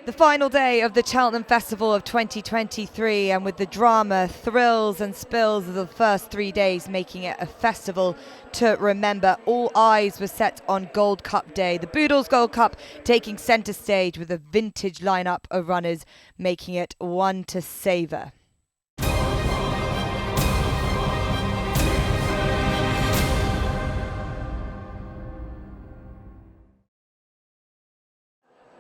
The final day of the Cheltenham Festival of 2023, and with the drama, thrills and spills of the first 3 days making it a festival to remember, all eyes were set on Gold Cup Day. The Boodles Gold Cup taking centre stage with a vintage lineup of runners, making it one to savour.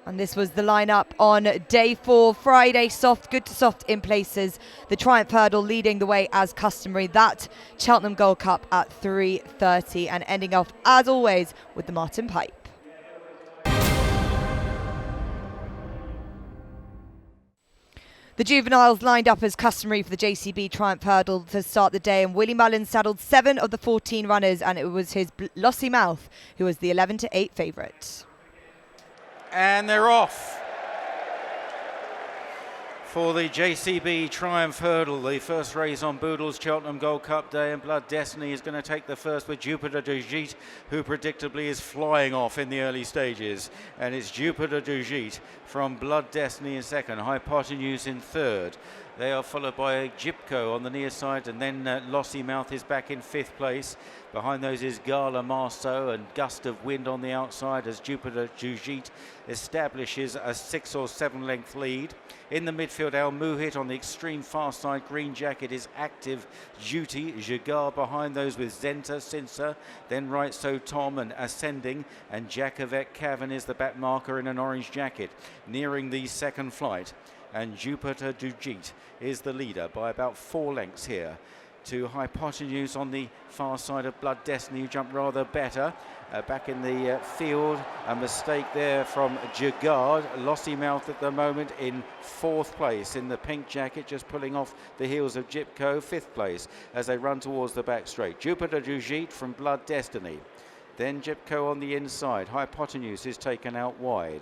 And this was the lineup on day 4. Friday, soft, good to soft in places. The Triumph Hurdle leading the way as customary. That Cheltenham Gold Cup at 3:30, and ending off as always with the Martin Pipe. The juveniles lined up as customary for the JCB Triumph Hurdle to start the day, and Willie Mullins saddled 7 of the 14 runners, and it was his Lossiemouth who was the 11-8 favourite. And they're off for the JCB Triumph Hurdle, the first race on Boodles Cheltenham Gold Cup Day, and Blood Destiny is going to take the first with Jupiter du Gite, who predictably is flying off in the early stages. And it's Jupiter du Gite from Blood Destiny in second, Hypotenuse in third. They are followed by Gipco on the near side, and then Lossiemouth is back in 5th place. Behind those is Gala Marceau and Gust of Wind on the outside as Jupiter du Gite establishes a 6 or 7 length lead. In the midfield, Al Muhit on the extreme far side. Green jacket is Active Duty. Jagar behind those with Zenta, Sinsa, then Right So Tom and Ascending, and Jacobet Cavan is the back marker in an orange jacket, nearing the second flight. And Jupiter du Gite is the leader by about 4 lengths here to Hypotenuse on the far side of Blood Destiny, who jumped rather better. Back in the field, a mistake there from Jagard. Lossiemouth at the moment in 4th place in the pink jacket, just pulling off the heels of Gipco, 5th place as they run towards the back straight. Jupiter du Gite from Blood Destiny. Then Gipco on the inside. Hypotenuse is taken out wide,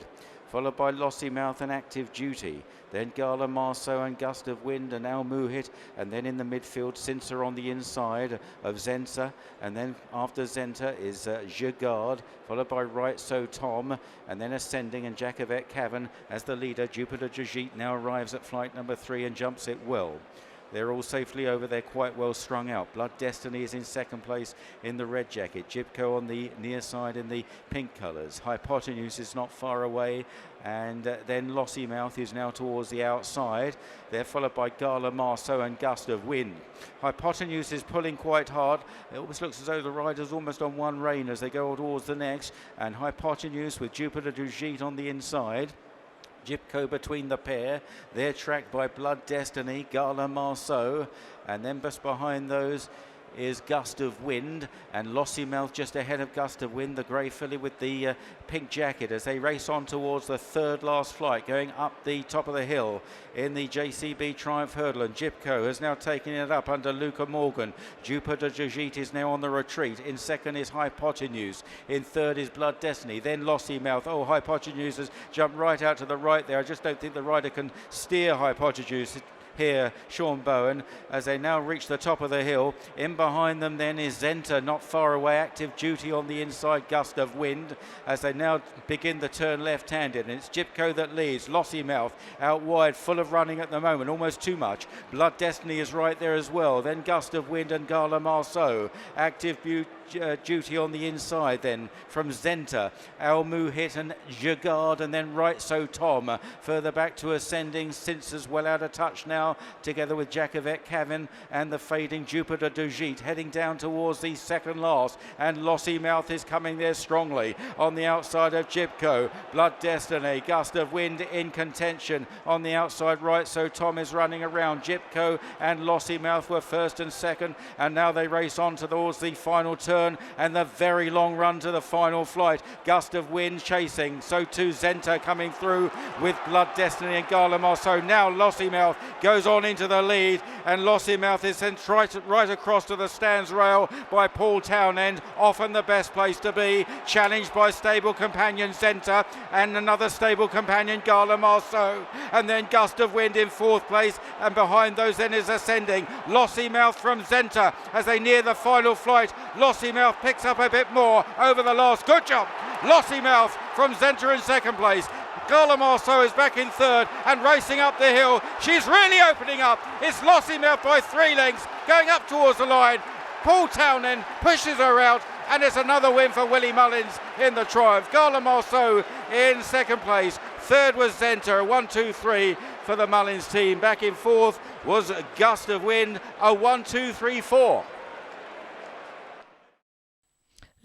followed by Lossiemouth and Active Duty. Then Gala Marceau and Gust of Wind and Al Muhit, and then in the midfield, Sinsa on the inside of Zenta, and then after Zenta is Jagard, followed by Right So Tom, and then Ascending and Jacobet Cavan as the leader. Jupiter du Gite now arrives at flight number 3 and jumps it well. They're all safely over there, quite well strung out. Blood Destiny is in 2nd place in the red jacket. Gipco on the near side in the pink colours. Hypotenuse is not far away. And then Lossiemouth is now towards the outside. They're followed by Gala Marceau and Gust of Wind. Hypotenuse is pulling quite hard. It almost looks as though the rider's almost on one rein as they go towards the next. And Hypotenuse with Jupiter du Gite on the inside. Gipco between the pair. They're tracked by Blood Destiny, Gala Marceau, and then just behind those is Gust of Wind, and Lossiemouth just ahead of Gust of Wind, the grey filly with the pink jacket, as they race on towards the 3rd last flight, going up the top of the hill in the JCB Triumph Hurdle. And Gipco has now taken it up under Luca Morgan. Jupiter du Gite is now on the retreat. In 2nd is Hypotenuse. In 3rd is Blood Destiny. Then Lossiemouth. Oh, Hypotenuse has jumped right out to the right there. I just don't think the rider can steer Hypotenuse here, Sean Bowen, as they now reach the top of the hill. In behind them then is Zenta, not far away. Active Duty on the inside, Gust of Wind, as they now begin the turn left-handed. And it's Gipco that leads. Lossiemouth out wide, full of running at the moment, almost too much. Blood Destiny is right there as well. Then Gust of Wind and Gala Marceau. Active Duty on the inside then from Zenta, Al Muhit and Jagard, and then Right So Tom. Further back to Ascending, Sinsa's well out of touch now, together with Jacobet Cavan and the fading Jupiter du Gite, heading down towards the 2nd last, and Lossiemouth is coming there strongly on the outside of Gipco. Blood Destiny, Gust of Wind in contention on the outside. Right So Tom is running around. Gipco and Lossiemouth were 1st and 2nd, and now they race on towards the final turn and the very long run to the final flight. Gust of Wind chasing, so too Zenta coming through with Blood Destiny and Gala Marceau. Now Lossiemouth goes on into the lead, and Lossiemouth is sent right across to the stands rail by Paul Townend, often the best place to be, challenged by stable companion Zenta and another stable companion Gala Marceau, and then Gust of Wind in 4th place, and behind those then is Ascending. Lossiemouth from Zenta as they near the final flight. Lossiemouth picks up a bit more over the last. Good job, Lossiemouth from Zenta in 2nd place. Galopin is back in third and racing up the hill. She's really opening up. It's Lossiemouth by 3 lengths, going up towards the line. Paul Townend pushes her out, and it's another win for Willie Mullins in the Triumph. Galopin in second place. Third was Zenta, 1-2-3 for the Mullins team. Back in fourth was Gust of Wind, a 1-2-3-4.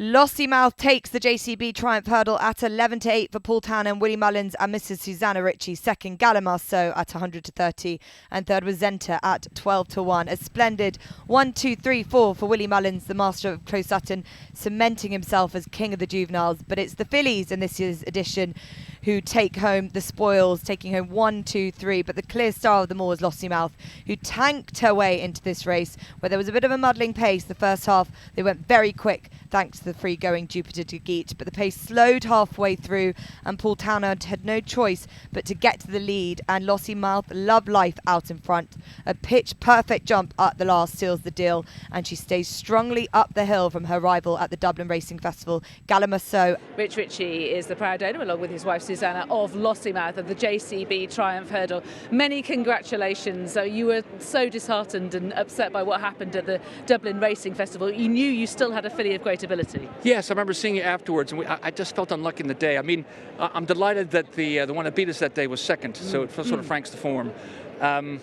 Lossiemouth takes the JCB Triumph Hurdle at 11-8 for Paul Townend, Willie Mullins and Mrs. Susanna Ritchie. Second, Galopin at 100-30. And third was Zenta at 12-1. A splendid 1-2-3-4 for Willie Mullins, the master of Close Sutton, cementing himself as king of the juveniles. But it's the fillies in this year's edition who take home the spoils, taking home 1, 2, 3. But the clear star of them all is Lossiemouth, who tanked her way into this race, where there was a bit of a muddling pace the first half. They went very quick, thanks to the free-going Jupiter de Geet, but the pace slowed halfway through, and Paul Townend had no choice but to get to the lead, and Lossiemouth loved life out in front. A pitch-perfect jump at the last seals the deal, and she stays strongly up the hill from her rival at the Dublin Racing Festival, Galopin. Rich Ritchie is the proud owner, along with his wife Susanna, of Lossiemouth of the JCB Triumph Hurdle. Many congratulations. You were so disheartened and upset by what happened at the Dublin Racing Festival. You knew you still had a filly of great ability. Yes, I remember seeing it afterwards, and I just felt unlucky in the day. I mean, I'm delighted that the one that beat us that day was second, so it sort of franks the form.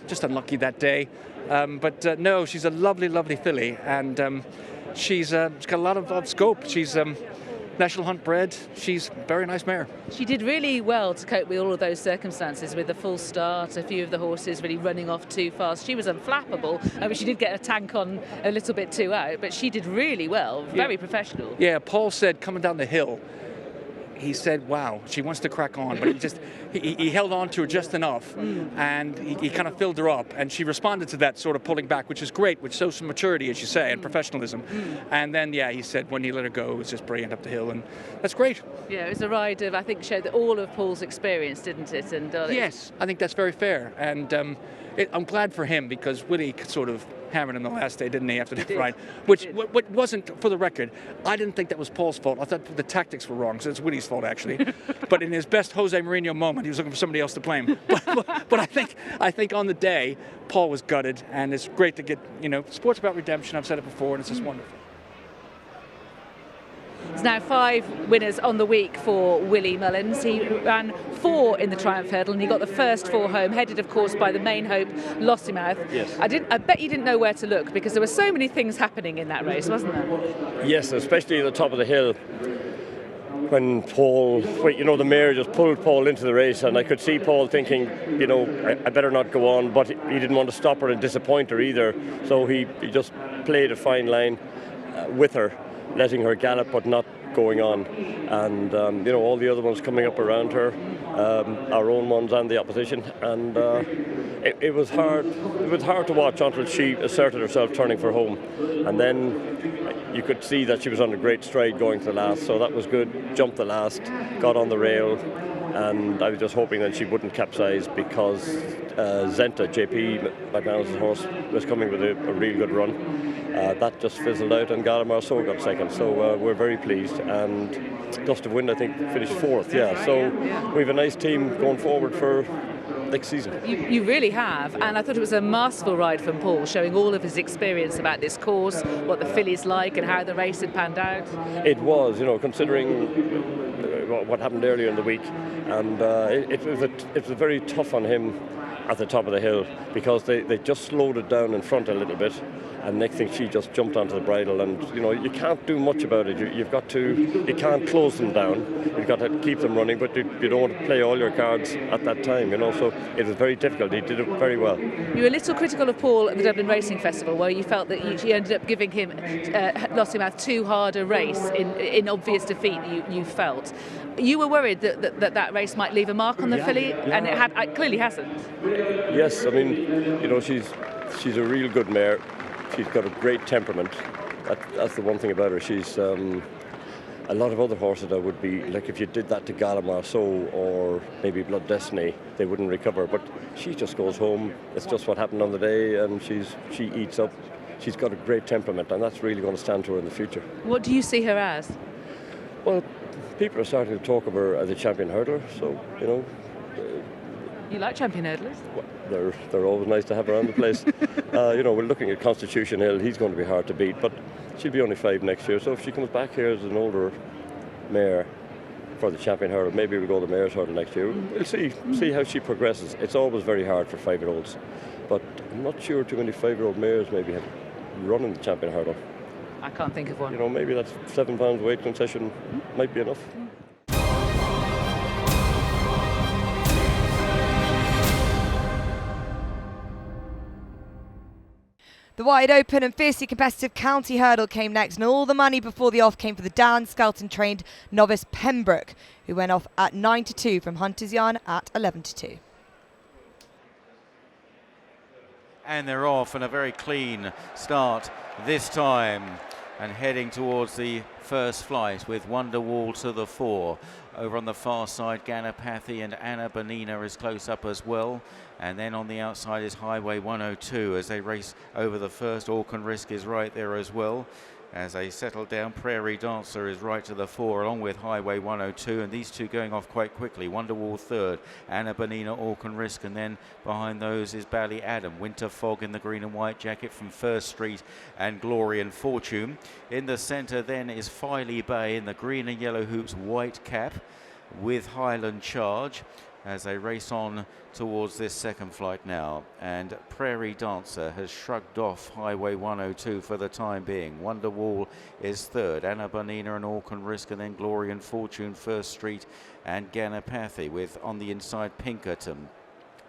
Just unlucky that day. But no, she's a lovely, lovely filly, and she's got a lot of scope. She's National Hunt bred. She's a very nice mare. She did really well to cope with all of those circumstances, with the full start, a few of the horses really running off too fast. She was unflappable. I mean, she did get a tank on a little bit too out, but she did really well, very professional. Yeah, Paul said coming down the hill, he said, wow, she wants to crack on, but he held on to her just enough, and he kind of filled her up, and she responded to that sort of pulling back, which is great, which shows some maturity, as you say, and professionalism. And then, yeah, he said when he let her go, it was just brilliant up the hill, and that's great. Yeah, it was a ride of, I think, showed that all of Paul's experience, didn't it? And yes, I think that's very fair, and I'm glad for him, because Willie sort of hammered him the last day, didn't he, after that ride? Which wasn't, for the record, I didn't think that was Paul's fault. I thought the tactics were wrong, so it's Willie's fault, actually. But in his best Jose Mourinho moment, he was looking for somebody else to blame. But I think on the day, Paul was gutted, and it's great to get, sport's about redemption. I've said it before, and it's just wonderful. There's now 5 winners on the week for Willie Mullins. He ran 4 in the Triumph Hurdle, and he got the first 4 home, headed, of course, by the main hope, Lossiemouth. Yes. I bet you didn't know where to look, because there were so many things happening in that race, wasn't there? Yes, especially at the top of the hill. When Paul, the mare just pulled Paul into the race, and I could see Paul thinking, I better not go on, but he didn't want to stop her and disappoint her either. So he just played a fine line with her, letting her gallop but not going on, and all the other ones coming up around her, our own ones and the opposition, and it was hard to watch until she asserted herself turning for home, and then you could see that she was on a great stride going to the last, so that was good. Jumped the last, got on the rail, and I was just hoping that she wouldn't capsize, because Zenta, JP McManus's horse, was coming with a really good run. That just fizzled out, and Galopin got second, so we're very pleased. And Gust of Wind, I think, finished 4th. Yeah, so we have a nice team going forward for next season. You really have, and I thought it was a masterful ride from Paul, showing all of his experience about this course, what the filly's like, and how the race had panned out. It was, considering what happened earlier in the week, and it was very tough on him at the top of the hill, because they just slowed it down in front a little bit, and next thing she just jumped onto the bridle, and you can't do much about it. You can't close them down. You've got to keep them running, but you don't want to play all your cards at that time, so it was very difficult. He did it very well. You were a little critical of Paul at the Dublin Racing Festival, where you felt that you ended up giving him Lossiemouth too hard a race in obvious defeat. You felt you were worried that race might leave a mark on the filly, and it clearly hasn't. Yes, I mean, she's a real good mare. She's got a great temperament. That's the one thing about her. She's a lot of other horses that would be, like if you did that to Galopin or maybe Blood Destiny, they wouldn't recover. But she just goes home. It's just what happened on the day, and she eats up. She's got a great temperament, and that's really going to stand to her in the future. What do you see her as? Well, people are starting to talk of her as a champion hurdler, so, you know. You like champion hurdlers? Well, they're always nice to have around the place. You know, we're looking at Constitution Hill. He's going to be hard to beat, but she'll be only 5 next year. So if she comes back here as an older mare for the champion hurdle, maybe we'll go the mare's hurdle next year. We'll see how she progresses. It's always very hard for 5-year-olds, but I'm not sure too many 5-year-old mares maybe have run in the champion hurdle. I can't think of one. You know, maybe that's £7 weight concession might be enough. The wide open and fiercely competitive county hurdle came next, and all the money before the off came for the Dan Skelton trained novice Pembroke, who went off at 9-2 from Hunter's Yarn at 11-2. And they're off, and a very clean start this time, and heading towards the first flight with Wonderwall to the fore. Over on the far side, Ganapathy and Anna Bonina is close up as well. And then on the outside is Highway 102 as they race over the first. Orcan Risk is right there as well. As they settle down, Prairie Dancer is right to the fore along with Highway 102, and these two going off quite quickly. Wonderwall third, Anna Bonina, Orcan Risk, and then behind those is Bally Adam, Winter Fog in the green and white jacket from First Street, and Glory and Fortune. In the centre then is Filey Bay in the green and yellow hoops white cap with Highland Charge as they race on towards this second flight now. And Prairie Dancer has shrugged off Highway 102 for the time being. Wonderwall is third, Anna Bonina and Orcan Risk, and then Glory and Fortune, First Street and Ganapathy with on the inside Pinkerton.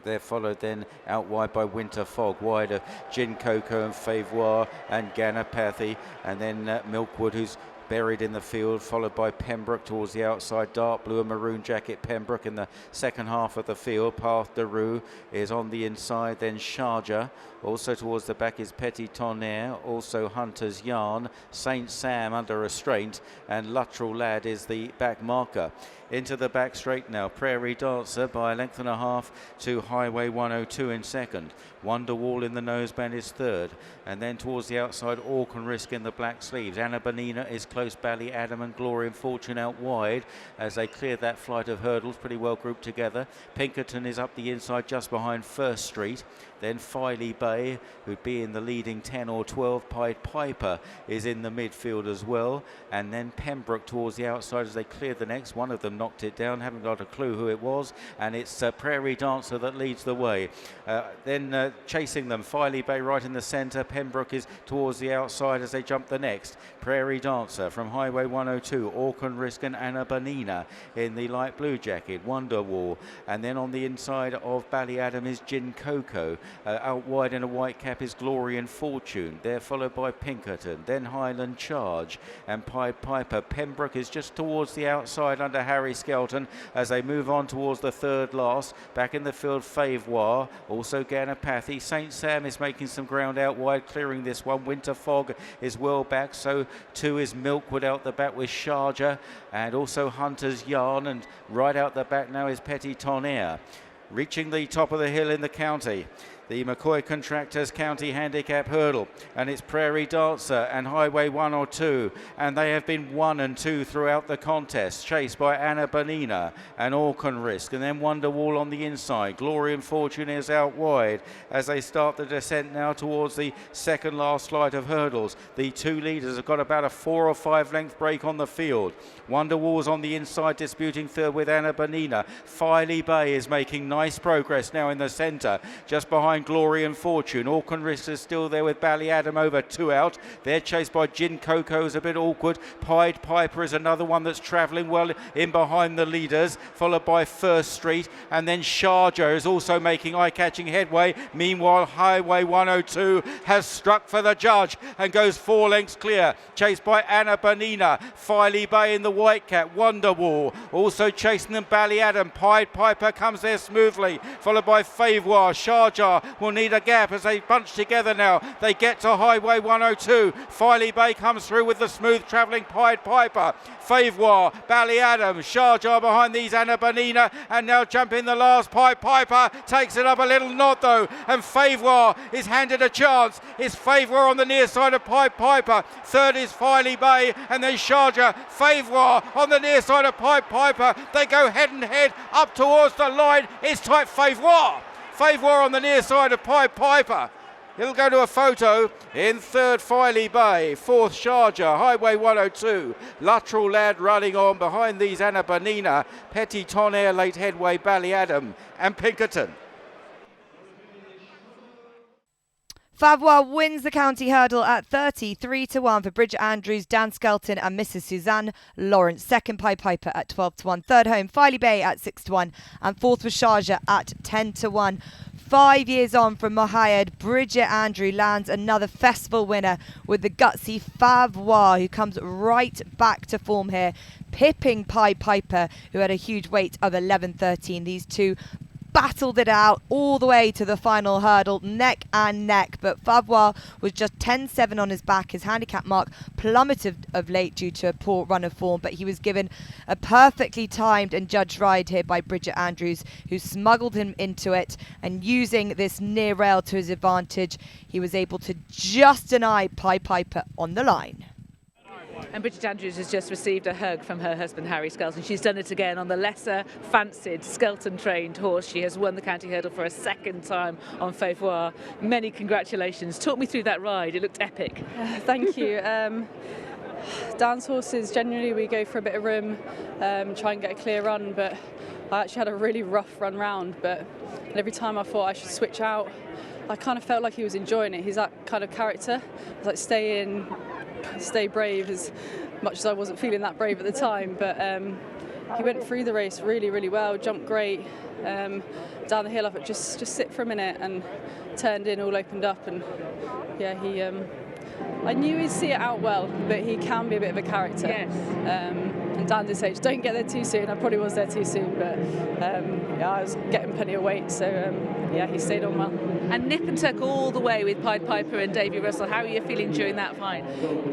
They're followed then out wide by Winter Fog, wide of Gin Coco and Favour and Ganapathy, and then Milkwood, who's buried in the field, followed by Pembroke towards the outside. Dark blue and maroon jacket Pembroke in the second half of the field. Path de Roux is on the inside, then Sharjah. Also towards the back is Petit Tonnerre, also Hunter's Yarn, Saint Sam under restraint, and Luttrell Lad is the back marker. Into the back straight now, Prairie Dancer by a length and a half to Highway 102 in second. Wonderwall in the noseband is third, and then towards the outside Orcan Risk in the black sleeves. Anna Bonina is close, Bally Adam and Glory and Fortune out wide as they clear that flight of hurdles pretty well grouped together. Pinkerton is up the inside just behind First Street. Then Filey Bay, who'd be in the leading 10 or 12. Pied Piper is in the midfield as well. And then Pembroke towards the outside as they cleared the next. One of them knocked it down, haven't got a clue who it was. And it's Prairie Dancer that leads the way. Then chasing them, Filey Bay right in the centre. Pembroke is towards the outside as they jump the next. Prairie Dancer from Highway 102. Orcan Risk and Anna Bonina in the light blue jacket. Wonderwall. And then on the inside of Bally Adam is Gin Coco. Out wide in a white cap is Glory and Fortune. They're followed by Pinkerton, then Highland Charge and Pied Piper. Pembroke is just towards the outside under Harry Skelton as they move on towards the third last. Back in the field, Favour, also Ganapathy. Saint Sam is making some ground out wide, clearing this one. Winter Fog is well back, so too is Milkwood out the back with Sharjah, and also Hunter's Yarn, and right out the back now is Petit Tonnerre. Reaching the top of the hill in the county, the McCoy Contractors County Handicap Hurdle, and it's Prairie Dancer and Highway 102, and they have been 1 and 2 throughout the contest, chased by Anna Bonina and Orcan Risk, and then Wonderwall on the inside. Glory and Fortune is out wide as they start the descent now towards the second last flight of hurdles. The two leaders have got about a 4 or 5 length break on the field. Wonderwall's on the inside disputing third with Anna Bonina. Filey Bay is making nice progress now in the centre, just behind Glory and Fortune. Orcan Risk is still there with Bally Adam over 2 out. They're chased by Gin Coco, is a bit awkward. Pied Piper is another one that's travelling well in behind the leaders, followed by First Street, and then Sharjah is also making eye-catching headway. Meanwhile, Highway 102 has struck for the judge and goes 4 lengths clear, chased by Anna Bonina. Filey Bay in the white cap, Wonderwall also chasing them, Bally Adam. Pied Piper comes there smoothly, followed by Favour, Sharjah will need a gap as they bunch together now. They get to Highway 102. Filey Bay comes through with the smooth travelling Pied Piper. Favouroir, Ballyadam, Sharjah behind these Anna Bonina, and now jumping the last. Pied Piper takes it up a little nod though, and Favouroir is handed a chance. It's Favouroir on the near side of Pied Piper. Third is Filey Bay, and then Sharjah. Favouroir on the near side of Pied Piper. They go head and head up towards the line. It's tight. Favouroir on the near side of Pied Piper. He'll go to a photo. In third, Filey Bay. Fourth, Sharjah. Highway 102. Luttrell Lad running on behind these Anna Bonina. Petit Tonnerre, late headway, Ballyadam and Pinkerton. Favouroir wins the county hurdle at 33-1 for Bridget Andrews, Dan Skelton and Mrs. Suzanne Lawrence. Second, Pied Piper at 12-1. Third home, Filey Bay at 6-1. And fourth was Sharjah at 10-1. 5 years on from Mohayed, Bridget Andrew lands another festival winner with the gutsy Favouroir, who comes right back to form here, pipping Pied Piper, who had a huge weight of 11-13. These two battled it out all the way to the final hurdle, neck and neck, but Favouroir was just 10-7 on his back. His handicap mark plummeted of late due to a poor run of form, but he was given a perfectly timed and judged ride here by Bridget Andrews, who smuggled him into it, and using this near rail to his advantage, he was able to just deny Pied Piper on the line. And Bridget Andrews has just received a hug from her husband Harry Skelton. She's done it again on the lesser fancied Skelton trained horse. She has won the county hurdle for a second time on Favouroir. Many congratulations. Talk me through that ride. It looked epic. Thank you. Dan's horses, generally we go for a bit of room, try and get a clear run, but I actually had a really rough run round, but every time I thought I should switch out, I kind of felt like he was enjoying it. He's that kind of character. It's like stay in, stay brave, as much as I wasn't feeling that brave at the time, but he went through the race really well, jumped great, down the hill. I thought just sit for a minute, and turned in, all opened up, and yeah, he I knew he'd see it out well, but he can be a bit of a character. Yes. And Dan did say, don't get there too soon. I probably was there too soon, but yeah, I was getting plenty of weight, so yeah, he stayed on well. And nip and tuck all the way with Pied Piper and Davy Russell. How are you feeling during that fight?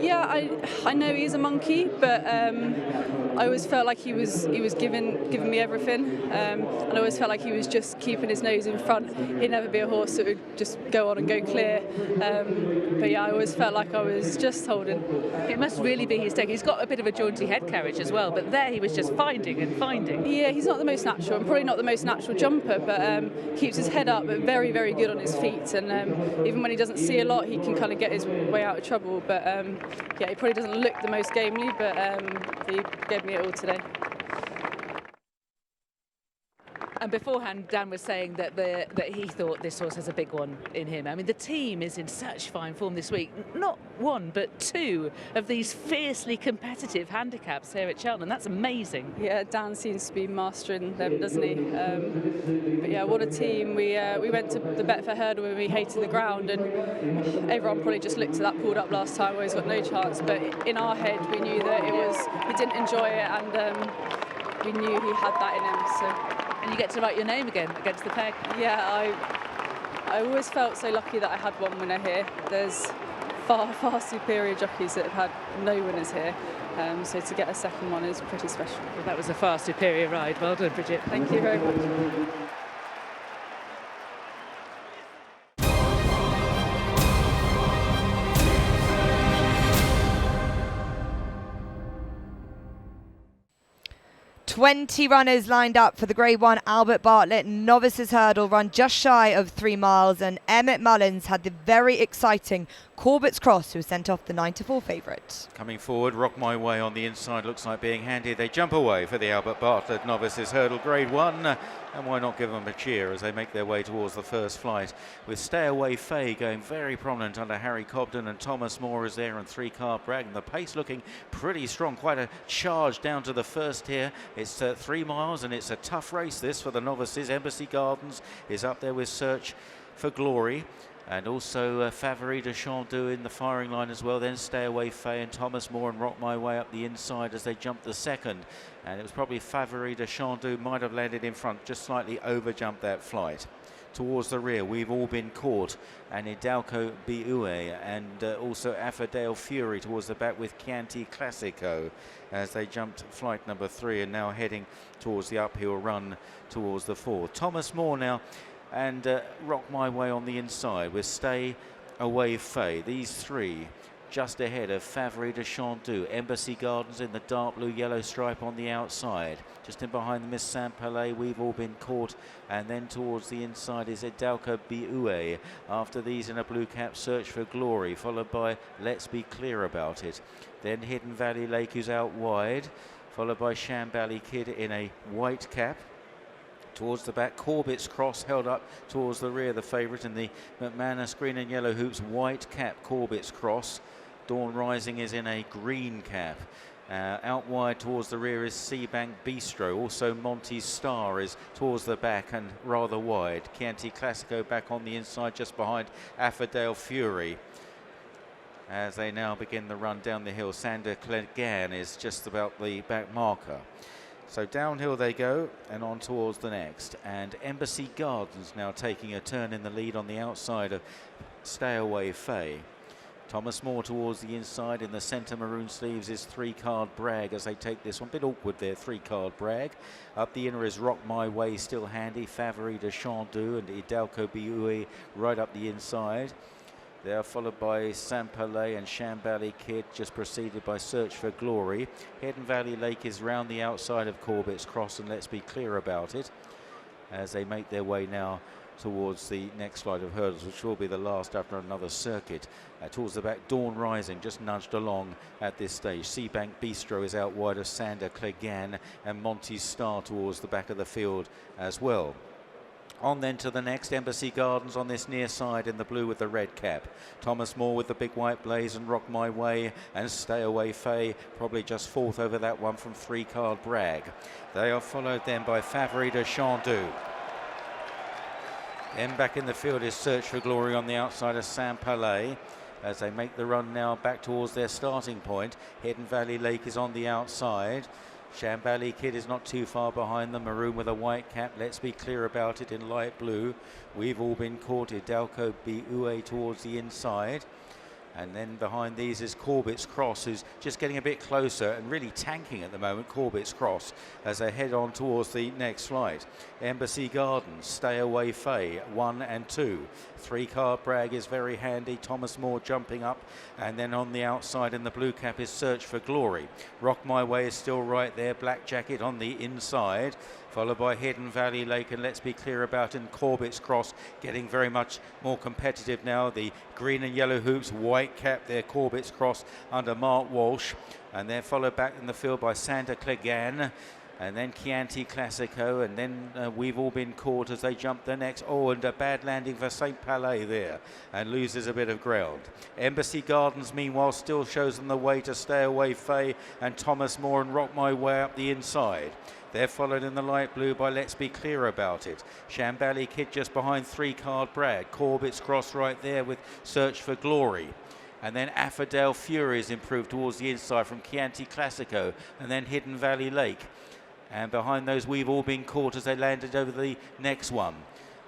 Yeah, I know he's a monkey, but I always felt like he was giving me everything, and I always felt like he was just keeping his nose in front. He'd never be a horse that would just go on and go clear. But yeah, I always felt like I was just holding. It must really be his take. He's got a bit of a jaunty head carriage as well, but there he was just finding and finding. Yeah, he's not the most natural, and probably not the most natural jumper, but keeps his head up, but very good on his feet, and even when he doesn't see a lot, he can kind of get his way out of trouble. But yeah, he probably doesn't look the most gamely, but he gave me it all today. And beforehand, Dan was saying that he thought this horse has a big one in him. I mean, the team is in such fine form this week. Not one, but two of these fiercely competitive handicaps here at Cheltenham. That's amazing. Yeah, Dan seems to be mastering them, doesn't he? But yeah, what a team. We went to the Betfair Hurdle when we hated the ground, and everyone probably just looked at that pulled up last time where he's got no chance. But in our head, we knew that he didn't enjoy it, and we knew he had that in him. So. And you get to write your name again against the peg. Yeah, I always felt so lucky that I had one winner here. There's far superior jockeys that have had no winners here. So to get a second one is pretty special. Well, that was a far superior ride. Well done, Bridget. Thank you very much. 20 runners lined up for the Grade 1 Albert Bartlett Novices Hurdle, run just shy of 3 miles, and Emmett Mullins had the very exciting Corbett's Cross, who was sent off the 9-4 favourite. Coming forward, Rock My Way on the inside, looks like being handed. They jump away for the Albert Bartlett Novices Hurdle Grade 1, and why not give them a cheer as they make their way towards the first flight, with Stay Away Faye going very prominent under Harry Cobden, and Thomas Moore is there, and 3-car Bragg, and the pace looking pretty strong. Quite a charge down to the first here. It's 3 miles, and it's a tough race this for the novices. Embassy Gardens is up there with Search for Glory, and also Favori de Champs in the firing line as well. Then Stay Away Faye and Thomas Moore and Rock My Way up the inside as they jump the second. And it was probably Favori de Champs might have landed in front, just slightly over jumped that flight. towards the rear. We've all been caught, and Hidalgo Biue and also Affordale Fury towards the back with Chianti Classico as they jumped flight number 3 and now heading towards the uphill run towards the 4th. Thomas More now and Rock My Way on the inside with Stay Away Faye. These three just ahead of Favre de Chandu. Embassy Gardens in the dark blue yellow stripe on the outside. Just in behind them is Saint Palais. We've all been caught. And then towards the inside is Hidalgo Biue. After these in a blue cap, Search for Glory, followed by Let's Be Clear About It. Then Hidden Valley Lake is out wide, followed by Shambally Kid in a white cap. Towards the back, Corbett's Cross held up towards the rear, the favourite in the McManus green and yellow hoops, white cap, Corbett's Cross. Dawn Rising is in a green cap. Out wide towards the rear is Seabank Bistro. Also Monty's Star is towards the back and rather wide. Chianti Classico back on the inside just behind Affordale Fury. As they now begin the run down the hill, Sander Clegane is just about the back marker. So downhill they go and on towards the next. And Embassy Gardens now taking a turn in the lead on the outside of Stay Away Faye. Thomas More towards the inside. In the centre maroon sleeves is 3-card Bragg as they take this one. Bit awkward there, 3-card Bragg. Up the inner is Rock My Way, still handy. Favre de Chandu and Hidalgo Biue right up the inside. They are followed by Saint Palais and Shambally Kid, just preceded by Search for Glory. Hidden Valley Lake is round the outside of Corbett's Cross, and Let's Be Clear About It as they make their way now towards the next flight of hurdles, which will be the last after another circuit. Towards the back, Dawn Rising just nudged along at this stage. Seabank Bistro is out wide of Sander Clegane and Monty's Star towards the back of the field as well. On then to the next, Embassy Gardens on this near side in the blue with the red cap. Thomas More with the big white blaze and Rock My Way and Stay Away Faye, probably just 4th over that one from 3-card Bragg. They are followed then by Favre de Chandu. Then back in the field is Search for Glory on the outside of Saint Palais as they make the run now back towards their starting point. Hidden Valley Lake is on the outside. Shambally Kid is not too far behind them, maroon with a white cap. Let's Be Clear About It in light blue. We've all been caught. Hidalgo Biue towards the inside. And then behind these is Corbett's Cross, who's just getting a bit closer and really tanking at the moment, Corbett's Cross, as they head on towards the next flight. Embassy Gardens, Stay Away Faye, 1 and 2. 3-card Bragg is very handy. Thomas More jumping up. And then on the outside in the blue cap is Search for Glory. Rock My Way is still right there. Black Jacket on the inside, followed by Hidden Valley Lake and Let's Be Clear About It, and Corbett's Cross getting very much more competitive now. The green and yellow hoops, white cap there, Corbett's Cross under Mark Walsh. And they're followed back in the field by Sander Clegane. And then Chianti Classico, and then We've All Been Caught as they jump the next. Oh, and a bad landing for Saint Palais there, and loses a bit of ground. Embassy Gardens, meanwhile, still shows them the way to Stay Away Faye and Thomas More and Rock My Way up the inside. They're followed in the light blue by Let's Be Clear About It. Shambally Kid just behind 3-card Bragg. Corbett's Cross right there with Search for Glory. And then Affordale Fury is improved towards the inside from Chianti Classico, and then Hidden Valley Lake. And behind those, We've All Been Caught as they landed over the next one.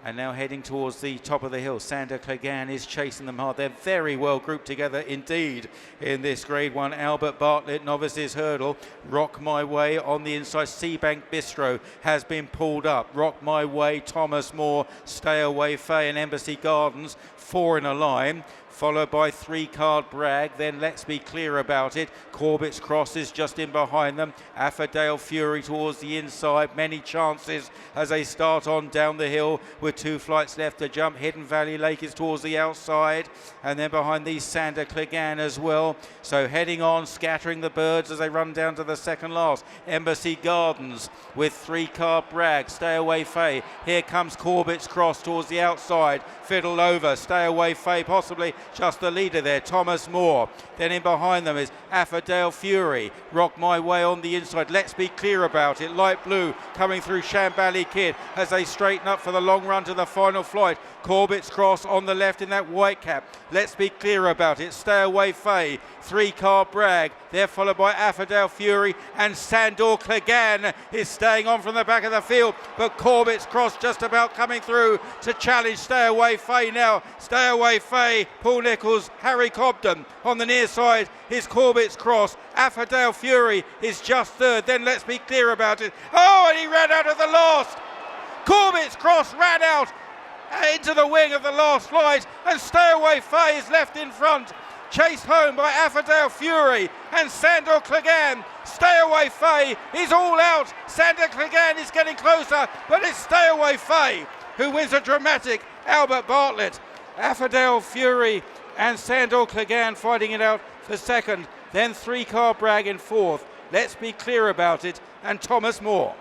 And now heading towards the top of the hill. Sander Clegane is chasing them hard. They're very well grouped together indeed in this Grade 1 Albert Bartlett Novices Hurdle. Rock My Way on the inside. Seabank Bistro has been pulled up. Rock My Way, Thomas More, Stay Away Faye and Embassy Gardens, 4 in a line. Followed by 3-card Bragg, then Let's Be Clear About It. Corbett's Cross is just in behind them. Affordale Fury towards the inside. Many chances as they start on down the hill with 2 flights left to jump. Hidden Valley Lake is towards the outside. And then behind these, Sander Clegane as well. So heading on, scattering the birds as they run down to the second last. Embassy Gardens with 3-card Bragg. Stay Away Faye. Here comes Corbett's Cross towards the outside. Fiddle over. Stay Away Faye possibly just the leader there, Thomas Moore. Then in behind them is Affordale Fury. Rock My Way on the inside. Let's Be Clear About It. Light blue coming through Shambally Kid as they straighten up for the long run to the final flight. Corbett's Cross on the left in that white cap. Let's Be Clear About It. Stay Away Faye. 3-car Bragg. They're followed by Affordale Fury, and Sandor Clegane is staying on from the back of the field. But Corbett's Cross just about coming through to challenge Stay Away Faye now. Stay Away Faye, Paul Nicholls, Harry Cobden. On the near side is Corbett's Cross. Affordale Fury is just third. Then Let's Be Clear About It. Oh, and he ran out of the last. Corbett's Cross ran out into the wing of the last flight, and Stay Away Faye is left in front, chased home by Affordale Fury and Sandor Clegane. Stay Away Faye is all out. Sandor Clegane is getting closer, but it's Stay Away Faye who wins a dramatic Albert Bartlett. Affordale Fury and Sandor Clegane fighting it out for second, then 3-car Bragg in fourth. Let's Be Clear About It and Thomas Moore.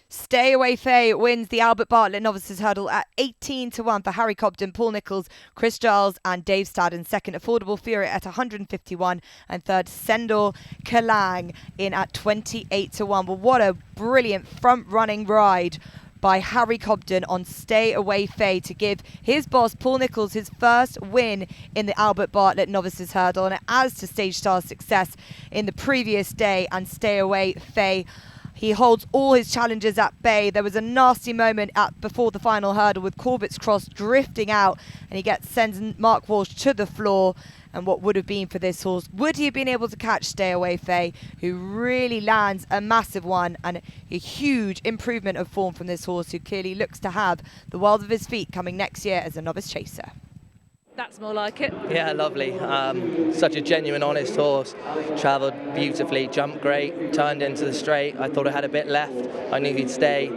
Stay Away Faye wins the Albert Bartlett Novices Hurdle at 18-1 for Harry Cobden, Paul Nicholls, Chris Giles and Dave Stadden. Second, Affordable Fury at 151, and third, Sandor Clegane in at 28-1. Well, what a brilliant front-running ride by Harry Cobden on Stay Away Faye to give his boss Paul Nicholls his first win in the Albert Bartlett Novices Hurdle, and it adds to Stage Star's success in the previous day. And Stay Away Faye, he holds all his challenges at bay. There was a nasty moment before the final hurdle with Corbett's Cross drifting out, and he sends Mark Walsh to the floor. And what would have been for this horse, would he have been able to catch Stay Away Faye, who really lands a massive one, and a huge improvement of form from this horse, who clearly looks to have the world of his feet coming next year as a novice chaser. That's more like it. Yeah, lovely. Such a genuine, honest horse. Travelled beautifully, jumped great, turned into the straight. I thought I had a bit left. I knew he'd stay.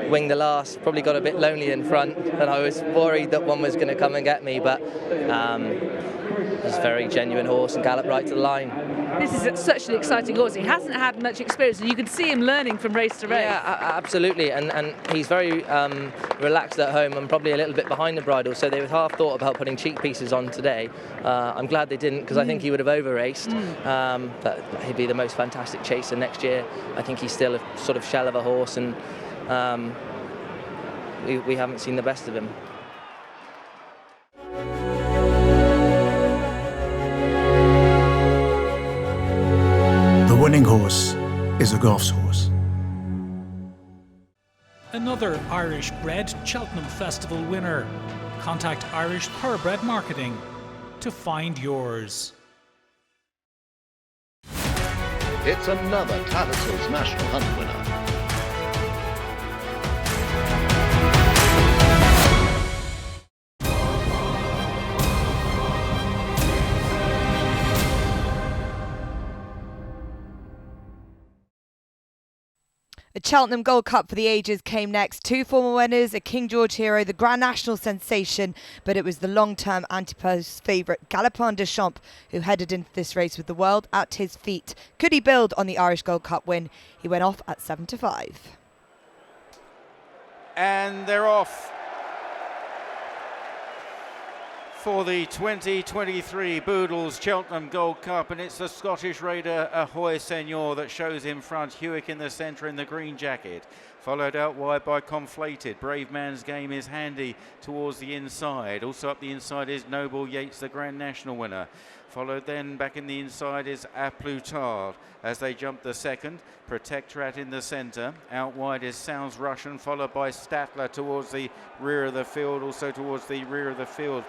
Winged the last. Probably got a bit lonely in front, and I was worried that one was going to come and get me, but he's a very genuine horse and galloped right to the line. This is such an exciting horse. He hasn't had much experience, and you can see him learning from race to race. Yeah, absolutely, and he's very relaxed at home and probably a little bit behind the bridle, so they half thought about putting cheek pieces on today. I'm glad they didn't, because I think he would have over-raced, but he'd be the most fantastic chaser next year. I think he's still a sort of shell of a horse, and we haven't seen the best of him. The winning horse is a Goff's horse. Another Irish-bred Cheltenham Festival winner. Contact Irish Thoroughbred Marketing to find yours. It's another Tattersalls National Hunt winner. The Cheltenham Gold Cup for the ages came next. Two former winners, a King George hero, the Grand National sensation, but it was the long-term anti-post favourite Galopin Des Champs who headed into this race with the world at his feet. Could he build on the Irish Gold Cup win? He went off at 7-5. And they're off for the 2023 Boodles Cheltenham Gold Cup, and it's the Scottish Raider Ahoy Senior that shows in front. Hewick in the centre in the green jacket, followed out wide by Conflated. Brave Man's Game is handy towards the inside. Also up the inside is Noble Yates, the Grand National winner. Followed then back in the inside is A Plutard as they jump the second. Protectorat in the centre. Out wide is Sounds Russian, followed by Statler towards the rear of the field. Also towards the rear of the field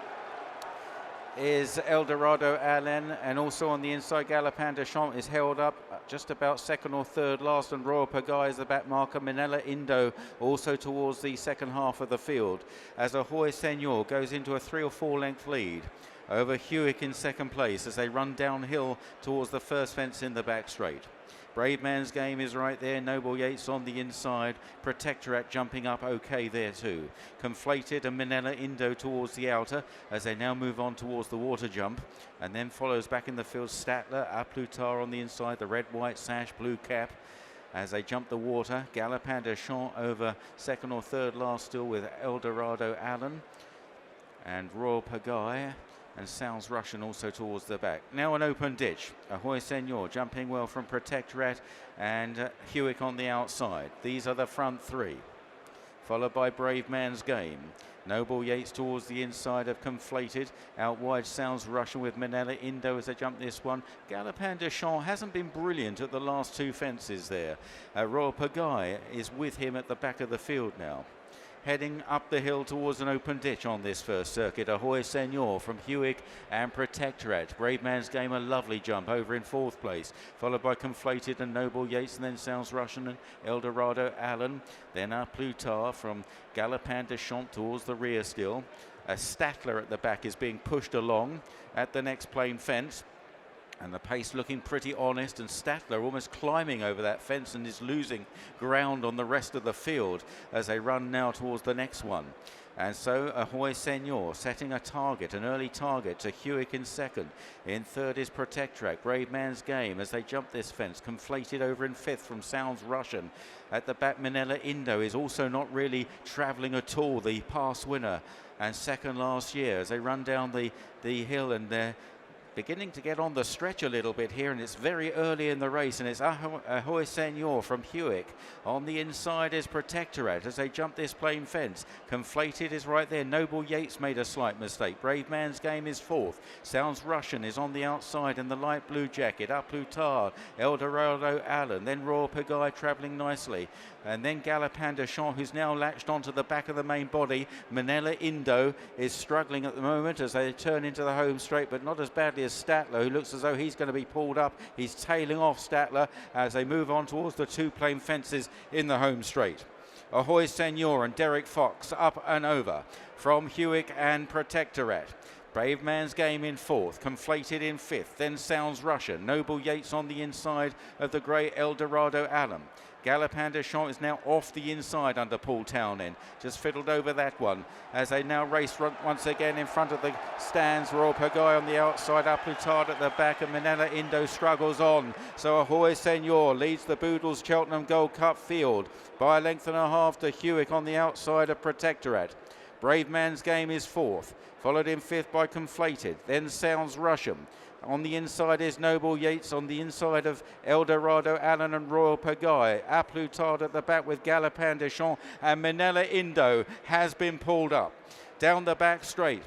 is Eldorado Allen, and also on the inside Galopin Des Champs is held up just about second or third last, and Royal Pagai is the back marker. Minella Indo also towards the second half of the field as Ahoy Senior goes into a 3 or 4 length lead over Hewick in second place as they run downhill towards the first fence in the back straight. Brave Man's Game is right there. Noble Yates on the inside. Protectorat jumping up okay there too. Conflated and Minella Indo towards the outer as they now move on towards the water jump. And then follows back in the field Statler, A Plutard on the inside, the red, white sash, blue cap. As they jump the water, Galopin Des Champs over second or third last still with Eldorado Allen. and Royal Pagaille and Sounds Russian also towards the back. Now an open ditch. Ahoy Senor jumping well from Protectorate and Hewick on the outside. These are the front three. Followed by Brave Man's Game. Noble Yates towards the inside of Conflated. Out wide Sounds Russian with Manila Indo as they jump this one. Galopin Des Champs hasn't been brilliant at the last two fences there. Royal Pagaille is with him at the back of the field now. Heading up the hill towards an open ditch on this first circuit. Ahoy Senor from Hewick and Protectorate. Brave Man's Game, a lovely jump over in fourth place. Followed by Conflated and Noble Yates, and then Sounds Russian and Eldorado Allen. Then our Plutar from Galopin Des Champs towards the rear still. Statler at the back is being pushed along at the next plain fence. And the pace looking pretty honest, and Statler almost climbing over that fence and is losing ground on the rest of the field as they run now towards the next one. And so Ahoy Senor setting a target, an early target to Hewick in second. In third is Protectorate. Brave Man's Game as they jump this fence. Conflated over in fifth from Sounds Russian. At the back, Manila Indo is also not really travelling at all, the past winner and second last year as they run down the hill, and they're beginning to get on the stretch a little bit here, and it's very early in the race, and it's Ahoy Senor from Hewick. On the inside is Protectorate as they jump this plain fence. Conflated is right there. Noble Yates made a slight mistake. Brave Man's Game is fourth. Sounds Russian is on the outside in the light blue jacket. Up Plutar, Eldorado Allen, then Royal Pagaille travelling nicely. And then Galopin Des Champs, who's now latched onto the back of the main body. Manila Indo is struggling at the moment as they turn into the home straight, but not as badly as Statler, who looks as though he's going to be pulled up. He's tailing off Statler as they move on towards the two plain fences in the home straight. Ahoy Senor and Derek Fox up and over from Hewick and Protectorate. Brave Man's Game in fourth, Conflated in fifth, then Sounds Russian. Noble Yates on the inside of the grey Eldorado Allen. Galopin Des Champs is now off the inside under Paul Townend. Just fiddled over that one as they now race once again in front of the stands. Royal Pagaille on the outside, up Plutard at the back, and Manila Indo struggles on. So Ahoy Senor leads the Boodles Cheltenham Gold Cup field by a length and a half to Hewick on the outside of Protectorate. Brave Man's Game is fourth, followed in fifth by Conflated, then Sounds Russian. On the inside is Noble Yates, on the inside of Eldorado Allen and Royal Pagaille. A Plutard at the back with Galopin Des Champs, and Manila Indo has been pulled up. Down the back straight,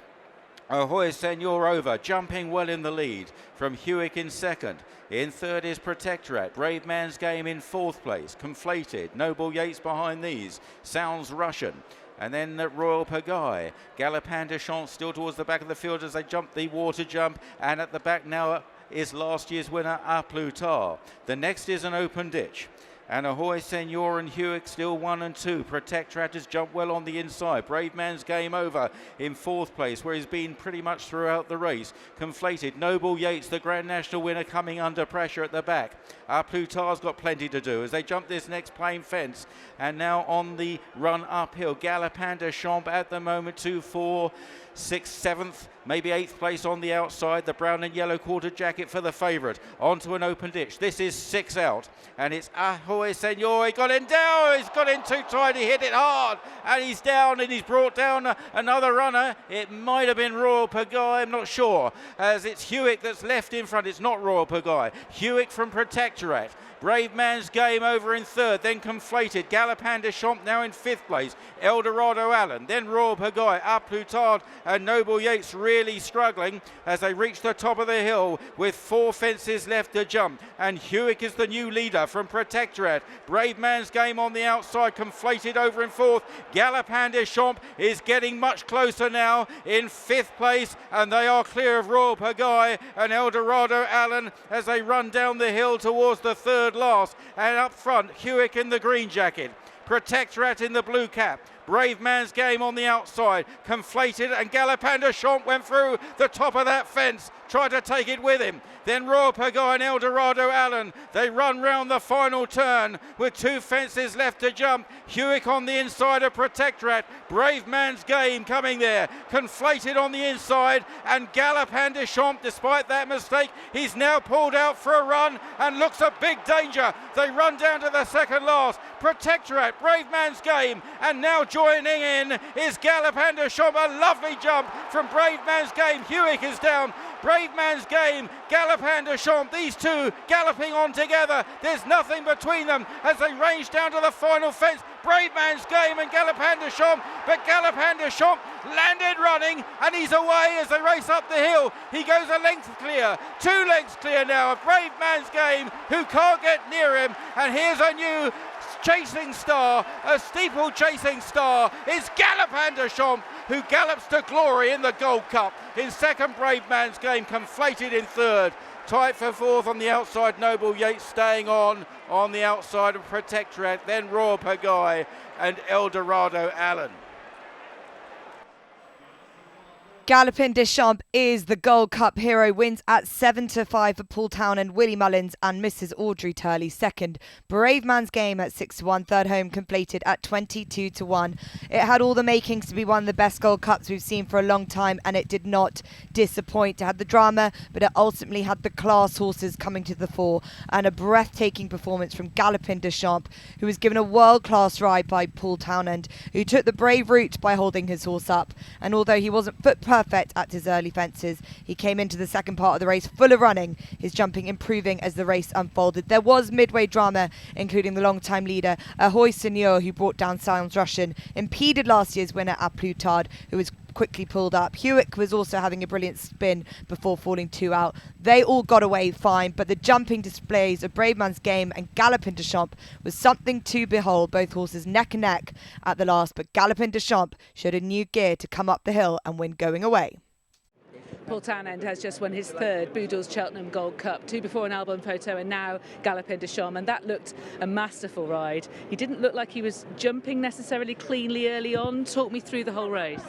Ahoy Senor over, jumping well in the lead from Hewick in second. In third is Protectorate. Brave Man's Game in fourth place. Conflated. Noble Yates behind these. Sounds Russian. And then Royal Pagaille. Galopin Des Champs still towards the back of the field as they jump the water jump. And at the back now is last year's winner, A Plutard. The next is an open ditch. And Ahoy Senor and Hewick still 1 and 2. Protectorate has jumped well on the inside. Brave Man's Game over in fourth place, where he's been pretty much throughout the race. Conflated. Noble Yates, the Grand National winner, coming under pressure at the back. Our Plutard's got plenty to do as they jump this next plain fence. And now on the run uphill, Galopin Des Champs at the moment 2, 4, 6th, 7th, maybe 8th place on the outside. The brown and yellow quarter jacket for the favourite. Onto an open ditch. This is 6 out, and it's Ahoy Senor. He got in down. He's got in too tight. He hit it hard, and he's down, and he's brought down another runner. It might have been Royal Pagaille. I'm not sure, as it's Hewick that's left in front. It's not Royal Pagaille. Hewick from Protectorate. Brave Man's Game over in third, then Conflated. Galopin Des Champs now in fifth place. Eldorado Allen, then Royal Pagaille. A Plutard and Noble Yates really struggling as they reach the top of the hill with 4 fences left to jump. And Hewick is the new leader from Protectorate. Brave Man's Game on the outside, Conflated over in fourth. Galopin Des Champs is getting much closer now in fifth place, and they are clear of Royal Pagaille and Eldorado Allen as they run down the hill towards the third last. And up front, Hewick in the green jacket, Protectorate in the blue cap. Brave Man's Game on the outside. Conflated, and Galopin Des Champs went through the top of that fence, tried to take it with him. then Royal Pagay and Eldorado Allen. They run round the final turn with 2 fences left to jump. Hewick on the inside of Protectorate. Brave Man's Game coming there, conflated on the inside, and Galopin Des Champs, despite that mistake, he's now pulled out for a run and looks a big danger. They run down to the second last. Protectorate, Brave Man's Game, and now joining in is Galopin Des Champs. A lovely jump from Brave Man's Game. Hewick is down. Brave Man's Game, Galopin Des Champs, these two galloping on together. There's nothing between them as they range down to the final fence. Brave Man's Game and Galopin Des Champs, but Galopin Des Champs landed running and he's away as they race up the hill. He goes a length clear, 2 lengths clear now of Brave Man's Game, who can't get near him. And here's a new chasing star, a steeple chasing star, is Galopin Des Champs, who gallops to glory in the Gold Cup. In second, Brave Man's Game, conflated in third. Tight for fourth on the outside, Noble Yates staying on the outside of Protectorate, then Royal Pagay and Eldorado Allen. Galopin Des Champs is the Gold Cup hero, wins at 7-5 for Paul Town and Willie Mullins, and Mrs. Audrey Turley second. Brave Man's Game at 6-1, third home completed at 22-1. It had all the makings to be one of the best Gold Cups we've seen for a long time, and it did not disappoint. It had the drama, but it ultimately had the class horses coming to the fore, and a breathtaking performance from Galopin Des Champs, who was given a world-class ride by Paul Townend, who took the brave route by holding his horse up. And although he wasn't foot perfect at his early fences, he came into the second part of the race full of running, his jumping improving as the race unfolded. There was midway drama, including the long-time leader, Ahoy Seigneur, who brought down Sounds Russian, impeded last year's winner A Plutard, who was quickly pulled up. Hewick was also having a brilliant spin before falling 2 out. They all got away fine, but the jumping displays of Brave Man's Game and Galopin Des Champs was something to behold. Both horses neck and neck at the last, but Galopin Des Champs showed a new gear to come up the hill and win going away. Paul Townend has just won his third Boodles Cheltenham Gold Cup, 2 before an album photo and now Galopin Des Champs, and that looked a masterful ride. He didn't look like he was jumping necessarily cleanly early on. Talk me through the whole race.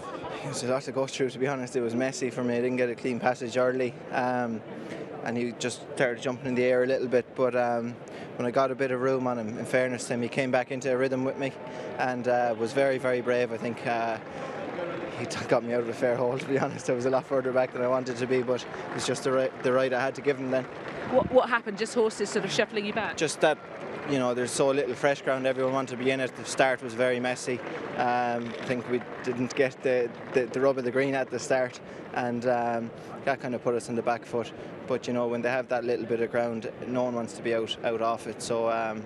It was a lot to go through, to be honest. It was messy for me. I didn't get a clean passage early, and he just started jumping in the air a little bit, but when I got a bit of room on him, in fairness to him, he came back into a rhythm with me and was very, very brave. I think he got me out of a fair hole, to be honest. I was a lot further back than I wanted to be, but it was just the ride I had to give him then. What happened? Just horses sort of shuffling you back? Just that, you know, there's so little fresh ground, everyone wanted to be in it. The start was very messy. I think we didn't get the rub of the green at the start, and that kind of put us on the back foot. But, you know, when they have that little bit of ground, no one wants to be out off it. So,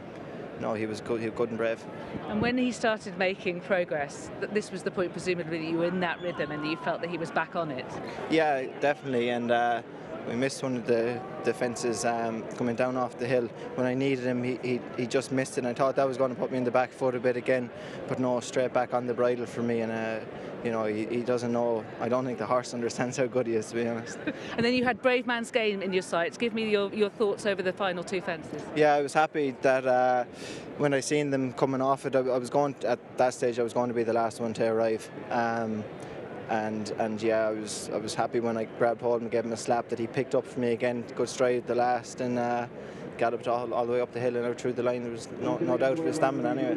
no, he was good. He was good and brave. And when he started making progress, this was the point, presumably, that you were in that rhythm and that you felt that he was back on it. Yeah, definitely. And we missed one of the fences coming down off the hill. When I needed him, he just missed it. And I thought that was going to put me in the back foot a bit again, but no, straight back on the bridle for me. And you know, he doesn't know. I don't think the horse understands how good he is, to be honest. And then you had Brave Man's Game in your sights. Give me your thoughts over the final 2 fences. Yeah, I was happy that when I seen them coming off it, I was going at that stage. I was going to be the last one to arrive. And yeah, I was happy when I grabbed hold and gave him a slap that he picked up for me again, good stride at the last, and galloped all the way up the hill and out through the line. There was no doubt of his stamina anyway.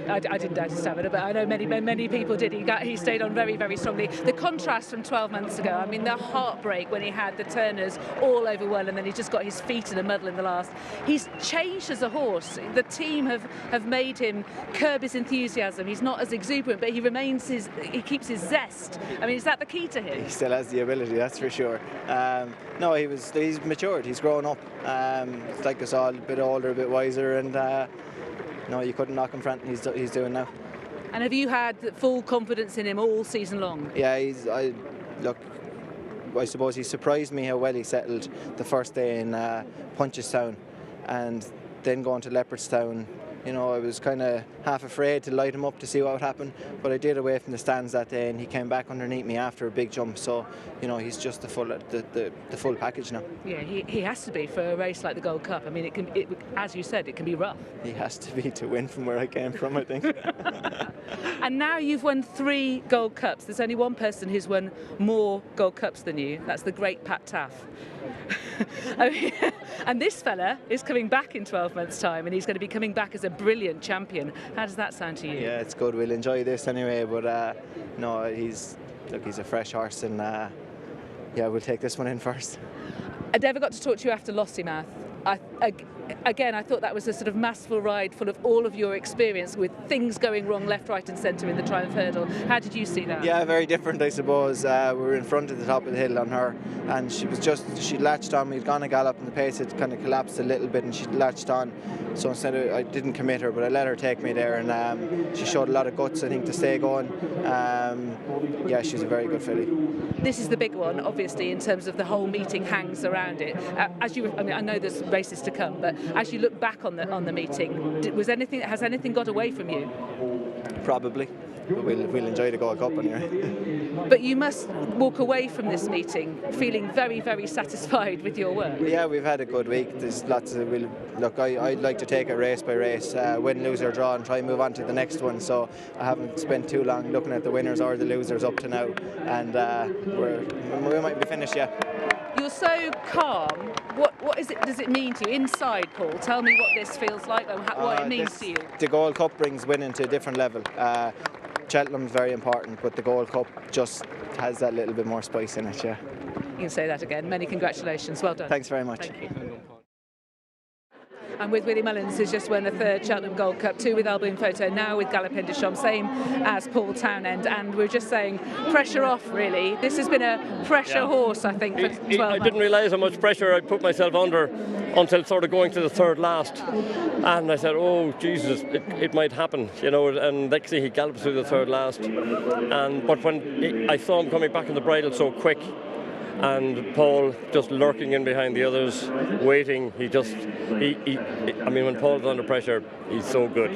I didn't doubt his stamina, but I know many people did. He stayed on very, very strongly. The contrast from 12 months ago, I mean, the heartbreak when he had the turners all over well and then he just got his feet in a muddle in the last. He's changed as a horse. The team have made him curb his enthusiasm. He's not as exuberant, but he keeps his zest. I mean, is that the key to him? He still has the ability, that's for sure. No, he's matured, he's grown up. It's like us all, a bit older, a bit wiser, and no, you couldn't knock him front. He's doing now. And have you had full confidence in him all season long? Yeah, I suppose he surprised me how well he settled the first day in Punchestown, and then going to Leopardstown. You know, I was kind of half afraid to light him up to see what would happen, but I did away from the stands that day, and he came back underneath me after a big jump. So, you know, he's just the full package now. Yeah, he has to be for a race like the Gold Cup. I mean, as you said, it can be rough. He has to be to win from where I came from, I think. And now you've won 3 Gold Cups. There's only one person who's won more Gold Cups than you. That's the great Pat Taff. And this fella is coming back in 12 months' time, and he's going to be coming back as a brilliant champion. How does that sound to you? Yeah, it's good. We'll enjoy this anyway. But no, he's a fresh horse, and yeah, we'll take this one in first. I never got to talk to you after Lossiemouth. Again, I thought that was a sort of masterful ride full of all of your experience with things going wrong left, right and centre in the Triumph Hurdle. How did you see that? Yeah, very different, I suppose. We were in front at the top of the hill on her, and she latched on. We'd gone a gallop and the pace had kind of collapsed a little bit, and she latched on. So instead I didn't commit her, but I let her take me there, and she showed a lot of guts, I think, to stay going. Yeah, she's a very good filly. This is the big one, obviously, in terms of the whole meeting hangs around it. I know there's races to come, but as you look back on the meeting, has anything got away from you? Probably. But we'll enjoy the Gold Cup anyway. But you must walk away from this meeting feeling very, very satisfied with your work. Yeah, we've had a good week. There's lots of look. I'd like to take it race by race, win, lose or draw, and try and move on to the next one. So I haven't spent too long looking at the winners or the losers up to now, and we might be finished yet. You're so calm. What does it mean to you inside, Paul? Tell me what this feels like and what it means to you. The Gold Cup brings winning to a different level. Cheltenham's very important, but the Gold Cup just has that little bit more spice in it, yeah. You can say that again. Many congratulations. Well done. Thanks very much. Thank you. I'm with Willie Mullins, who's just won a third Cheltenham Gold Cup, 2 with Album Photo, now with Galopin Des Champs, same as Paul Townend. And we're just saying, pressure off, really. This has been a pressure horse, I think, for 12 months. I didn't realise how much pressure I put myself under until sort of going to the third last. And I said, oh, Jesus, it might happen, you know. And next thing he gallops through the third last. But when I saw him coming back on the bridle so quick, and Paul just lurking in behind the others, waiting. I mean, when Paul's under pressure, he's so good.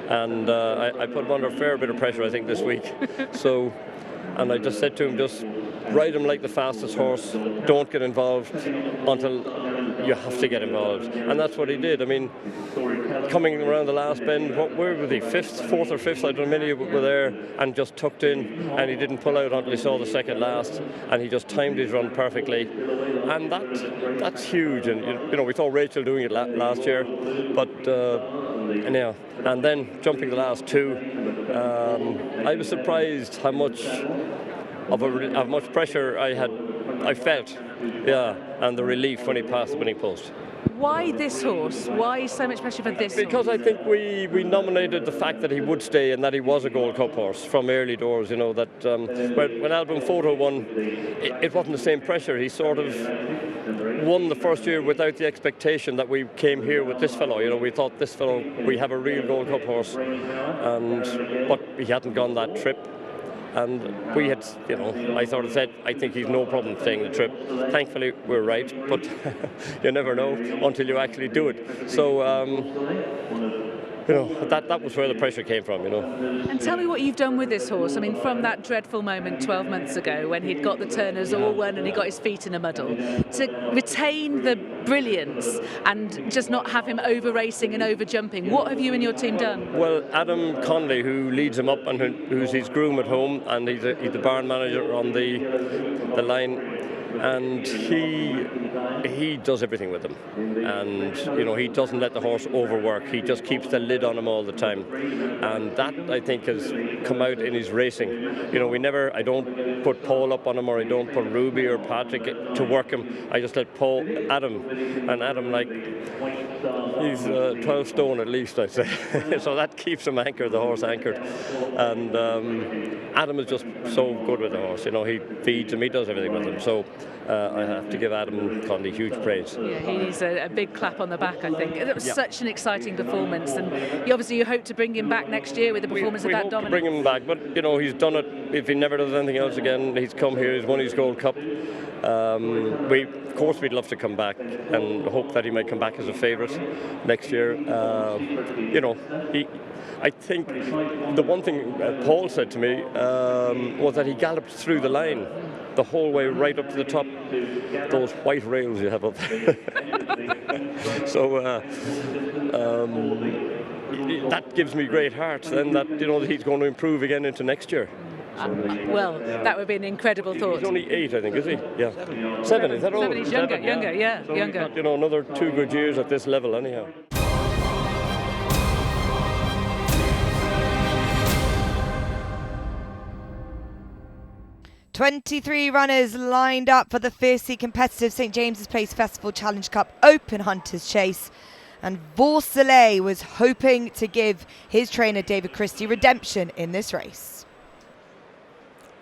And I put him under a fair bit of pressure, I think, this week. And I just said to him, just ride him like the fastest horse. Don't get involved until you have to get involved. And that's what he did. I mean, coming around the last bend, where were they? Fourth or fifth? I don't know, many were there, and just tucked in, and he didn't pull out until he saw the second last, and he just timed his run perfectly. And that's huge. And you know, we saw Rachel doing it last year, but anyhow. And then jumping the last 2, I was surprised how much pressure I felt, yeah, and the relief when he passed the winning post. Why this horse? Why so much pressure for this Because horse? I think we nominated the fact that he would stay and that he was a Gold Cup horse from early doors, you know, that when Album Photo won, it wasn't the same pressure. He sort of won the first year without the expectation that we came here with this fellow. You know, we thought this fellow, we have a real Gold Cup horse, but he hadn't gone that trip. And we had, you know, I sort of said, I think he's no problem staying the trip. Thankfully, we're right, but you never know until you actually do it. So, you know, that was where the pressure came from, you know. And tell me what you've done with this horse. I mean, from that dreadful moment 12 months ago when he'd got the turners all won and he got his feet in a muddle, to retain the brilliance and just not have him over racing and over jumping. What have you and your team done? Well, Adam Conley, who leads him up and who's his groom at home, and he's the barn manager on the line, and he does everything with him, and you know, he doesn't let the horse overwork. He just keeps the lid on him all the time, and that, I think, has come out in his racing. You know, I don't put Paul up on him, or I don't put Ruby or Patrick to work him. I just let Adam, like, he's 12 stone at least, I'd say. So that keeps him anchored, the horse anchored. And Adam is just so good with the horse. You know, he feeds him, he does everything with him. So I have to give Adam Conley huge praise. Yeah, he needs a big clap on the back, I think. It was such an exciting performance, and you hope to bring him back next year with a performance of that dominance. We hope to bring him back, but you know, he's done it. If he never does anything else again, he's come here, he's won his Gold Cup. Of course, we'd love to come back and hope that he might come back as a favourite next year. You know, I think the one thing Paul said to me was that he galloped through the line the whole way right up to the top, those white rails you have up there. So that gives me great heart then that, you know, that he's going to improve again into next year. Well, that would be an incredible thought. He's only 8, I think, is he? Yeah. 7, is that all? 7, he's younger, yeah, So younger. Got, another 2 good years at this level anyhow. "23 runners lined up for the fiercely competitive St James's Place Festival Challenge Cup Open Hunters Chase, and Vorsoleil was hoping to give his trainer David Christie redemption in this race.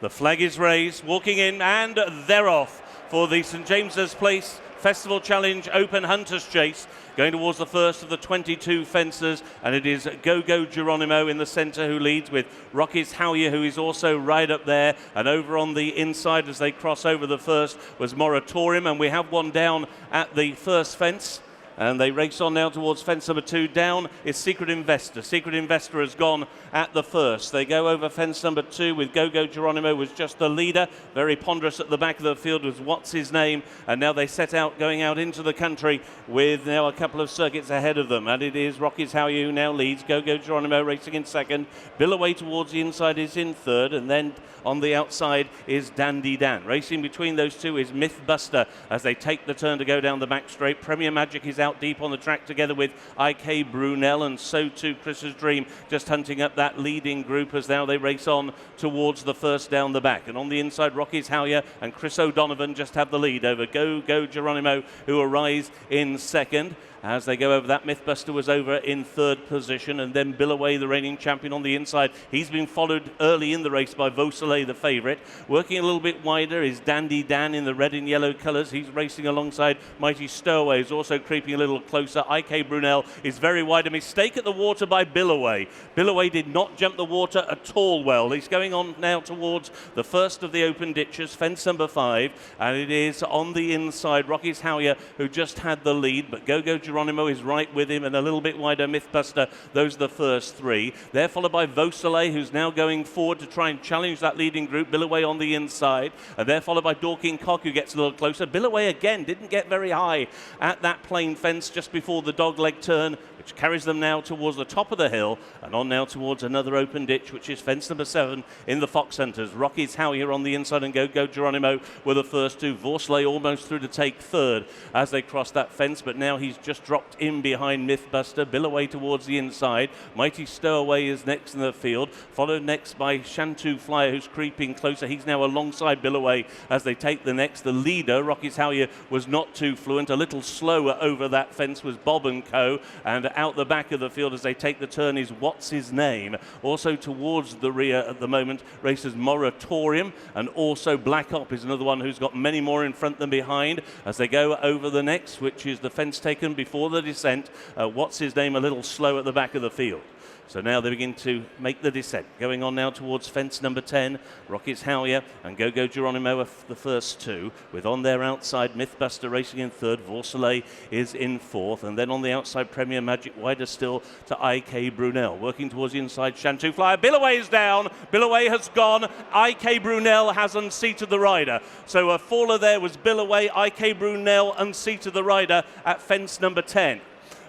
The flag is raised, walking in, and they're off for the St James's Place Festival Challenge Open Hunters Chase, going towards the first of the 22 fencers, and it is Go-Go Geronimo in the centre who leads, with Rocky's Howyer, who is also right up there, and over on the inside as they cross over the first was Moratorium, and we have one down at the first fence. And they race on now towards fence number 2. Down is Secret Investor. Secret Investor has gone at the first. They go over fence number 2 with Go-Go Geronimo was just the leader. Very ponderous at the back of the field was What's His Name. And now they set out going out into the country with now a couple of circuits ahead of them. And it is Rocky's Howyer who now leads. Go-Go Geronimo racing in second. Billaway towards the inside is in third. And then on the outside is Dandy Dan. Racing between those two is Mythbuster as they take the turn to go down the back straight. Premier Magic is out deep on the track together with IK Brunel, and so too Chris's Dream, just hunting up that leading group as now they race on towards the first down the back. And on the inside, Rocky's Howyer and Chris O'Donovan just have the lead over Go-Go Geronimo, who arise in second. As they go over that, Mythbuster was over in third position, and then Billaway, the reigning champion, on the inside. He's been followed early in the race by Vorsoleil, the favourite. Working a little bit wider is Dandy Dan in the red and yellow colours. He's racing alongside Mighty Stowaway, who's also creeping a little closer. IK Brunel is very wide. A mistake at the water by Billaway. Billaway did not jump the water at all well. He's going on now towards the first of the open ditches, fence number 5, and it is on the inside Rocky's Howyer who just had the lead, but Go-Go Geronimo is right with him, and a little bit wider Mythbuster. Those are the first 3. They're followed by Vorsoleil, who's now going forward to try and challenge that leading group. Billaway on the inside, and they're followed by Dorking Cock, who gets a little closer. Billaway again didn't get very high at that plain fence just before the dogleg turn, which carries them now towards the top of the hill and on now towards another open ditch, which is fence number 7 in the Fox Hunters. Rocky's Howyer on the inside and Go-Go Geronimo were the first 2. Vorsoleil almost through to take third as they cross that fence, but now he's just dropped in behind Mythbuster. Billaway towards the inside. Mighty Stowaway is next in the field, followed next by Shantou Flyer, who's creeping closer. He's now alongside Billaway as they take the next. The leader, Rocky's Howyer, was not too fluent. A little slower over that fence was Bob & Co. And out the back of the field as they take the turn is What's His Name. Also towards the rear at the moment races Moratorium, and also Black Op is another one who's got many more in front than behind as they go over the next, which is the fence taken before the descent. What's His Name a little slow at the back of the field. So now they begin to make the descent. Going on now towards fence number 10, Rocky's Howyer and Go-Go Geronimo are the first 2, with on their outside Mythbuster racing in third. Vorsoleil is in fourth, and then on the outside Premier Magic wider still to IK Brunel. Working towards the inside, Shantou Flyer. Billaway is down. Billaway has gone. IK Brunel has unseated the rider. So a faller there was Billaway. IK Brunel unseated the rider at fence number 10.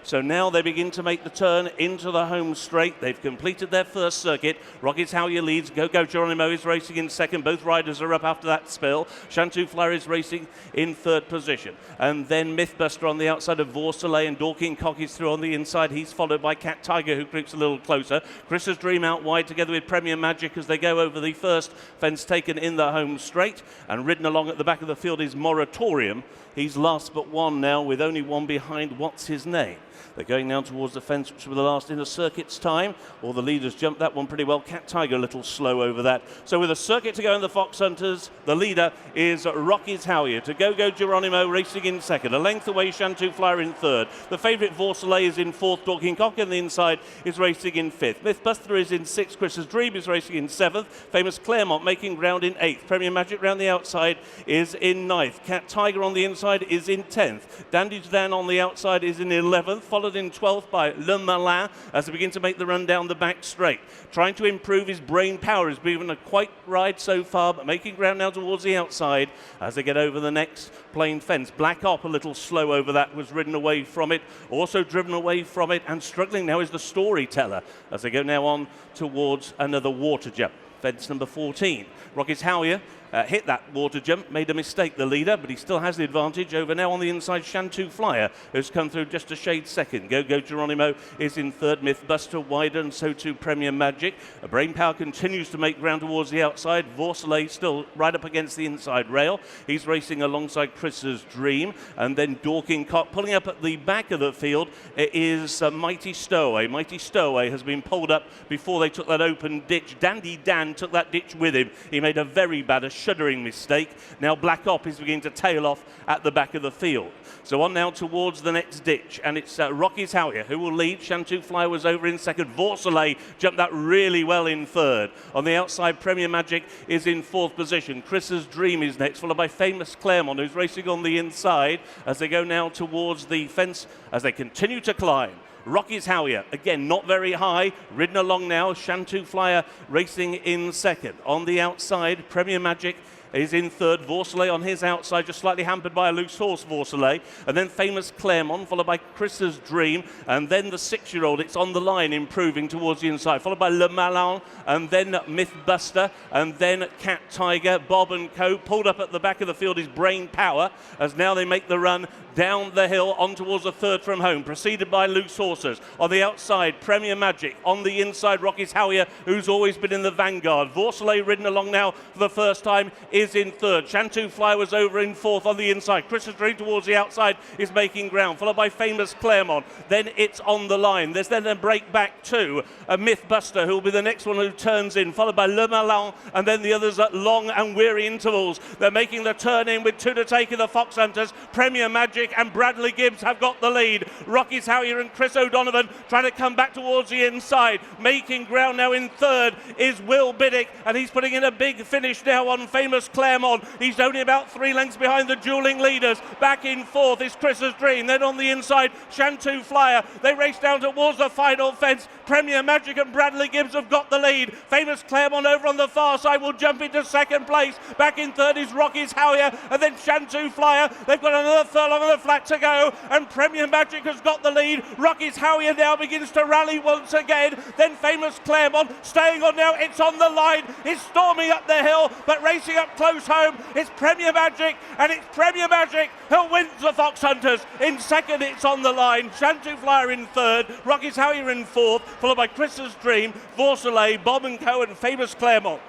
So now they begin to make the turn into the home straight. They've completed their first circuit. Rocky's Howyer leads. Go-Go Geronimo is racing in second. Both riders are up after that spill. Shantou Flyer is racing in third position. And then Mythbuster on the outside of Vorsoleil, and Dorking Cock is through on the inside. He's followed by Cat Tiger, who creeps a little closer. Chris's Dream out wide together with Premier Magic as they go over the first fence taken in the home straight. And ridden along at the back of the field is Moratorium. He's last but one now, with only one behind What's His Name. They're going now towards the fence, which were the last in the circuit's time. All the leaders jumped that one pretty well. Cat Tiger a little slow over that. So with a circuit to go in the Fox Hunters, the leader is Rocky's Howyer. To Go-Go Geronimo racing in second. A length away, Shantou Flyer in third. The favourite Vorsoleil is in fourth. Dorking Cock on the inside is racing in fifth. Mythbuster is in sixth. Chris's Dream is racing in seventh. Famous Claremont making ground in eighth. Premier Magic round the outside is in ninth. Cat Tiger on the inside is in 10th. Dandy Dan on the outside is in 11th. Followed in 12th by Le Malin as they begin to make the run down the back straight. Trying to improve his brain power. Has been a quite ride so far, but making ground now towards the outside as they get over the next plain fence. Black Op a little slow over that, was ridden away from it, also driven away from it, and struggling now is the Storyteller as they go now on towards another water jump. fence number 14. Rocky's Howyer hit that water jump, made a mistake, the leader, but he still has the advantage over now on the inside. Shantou Flyer, who's come through just a shade second. Go Geronimo is in third. Mythbuster wider, and so too Premier Magic. Brain Power continues to make ground towards the outside. Vorselay still right up against the inside rail. He's racing alongside Chris's Dream, and then Dorking Cock. Pulling up at the back of the field is Mighty Stowaway. Mighty Stowaway has been pulled up before they took that open ditch. Dandy Dan took that ditch with him. He made a very bad, shuddering mistake. Now Black Op is beginning to tail off at the back of the field. So on now towards the next ditch, and it's Rocky's Howyer who will lead. Shantou Fly was over in second. Vorselay jumped that really well in third. On the outside, Premier Magic is in fourth position. Chris's Dream is next, followed by Famous Claremont, who's racing on the inside as they go now towards the fence as they continue to climb. Rocky's Howyer, again, not very high, ridden along now. Shantou Flyer racing in second. On the outside, Premier Magic is in third. Vorselay on his outside, just slightly hampered by a loose horse, Vorselay. And then Famous Claremont, followed by Chris's Dream. And then the 6-year-old, it's on the line, improving towards the inside. Followed by Le Malin, and then Mythbuster, and then Cat Tiger. Bob and Co. Pulled up at the back of the field is Brain Power, as now they make the run down the hill on towards the third from home, preceded by Loose Horses. On the outside, Premier Magic. On the inside, Rocky's Howyer, who's always been in the vanguard. Vorselay ridden along now for the first time is in third. Shantou Fly was over in fourth on the inside. Chris's Dream towards the outside is making ground, followed by Famous Claremont. Then it's on the line. There's then a break back to a Mythbuster, who will be the next one who turns in, followed by Le Malin, and then the others at long and weary intervals. They're making the turn in with 2 to take in the Fox Hunters. Premier Magic and Bradley Gibbs have got the lead. Rocky's Howyer and Chris O'Donovan trying to come back towards the inside. Making ground now in third is Will Biddick, and he's putting in a big finish now on Famous Claremont. He's only about 3 lengths behind the dueling leaders. Back in fourth is Chris's Dream. Then on the inside, Shantou Flyer. They race down towards the final fence. Premier Magic and Bradley Gibbs have got the lead. Famous Claremont over on the far side will jump into second place. Back in third is Rocky's Howyer, and then Shantou Flyer. They've got another furlong on the flat to go, and Premier Magic has got the lead. Rocky's Howyer now begins to rally once again. Then Famous Claremont staying on now. It's on the line. It's storming up the hill, but racing up close home. It's Premier Magic, and it's Premier Magic who wins the Fox Hunters. In second, it's on the line. Shantou Flyer in third. Rocky's Howyer in fourth, followed by Chris's Dream, Vorselay, Bob and Co. and Famous Claremont.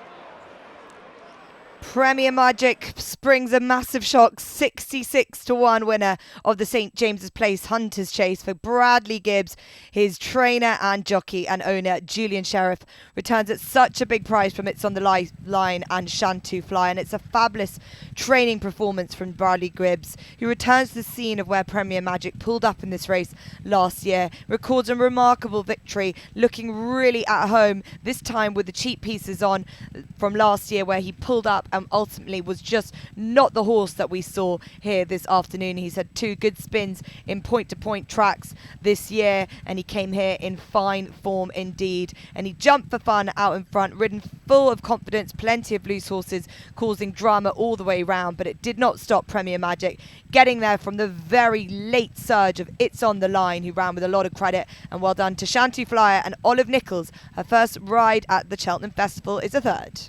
Premier Magic springs a massive shock, 66-1 winner of the St James's Place Hunters Chase for Bradley Gibbs. His trainer and jockey and owner Julian Sheriff returns at such a big prize from It's on the Line and Shantou Fly, and it's a fabulous training performance from Bradley Gibbs, who returns to the scene of where Premier Magic pulled up in this race last year, records a remarkable victory, looking really at home, this time with the cheap pieces on from last year where he pulled up and ultimately was just not the horse that we saw here this afternoon. He's had 2 good spins in point-to-point tracks this year, and he came here in fine form indeed. And he jumped for fun out in front, ridden full of confidence, plenty of loose horses, causing drama all the way round, but it did not stop Premier Magic getting there from the very late surge of It's on the Line, who ran with a lot of credit. And well done to Shantou Flyer and Olive Nichols. Her first ride at the Cheltenham Festival is a third.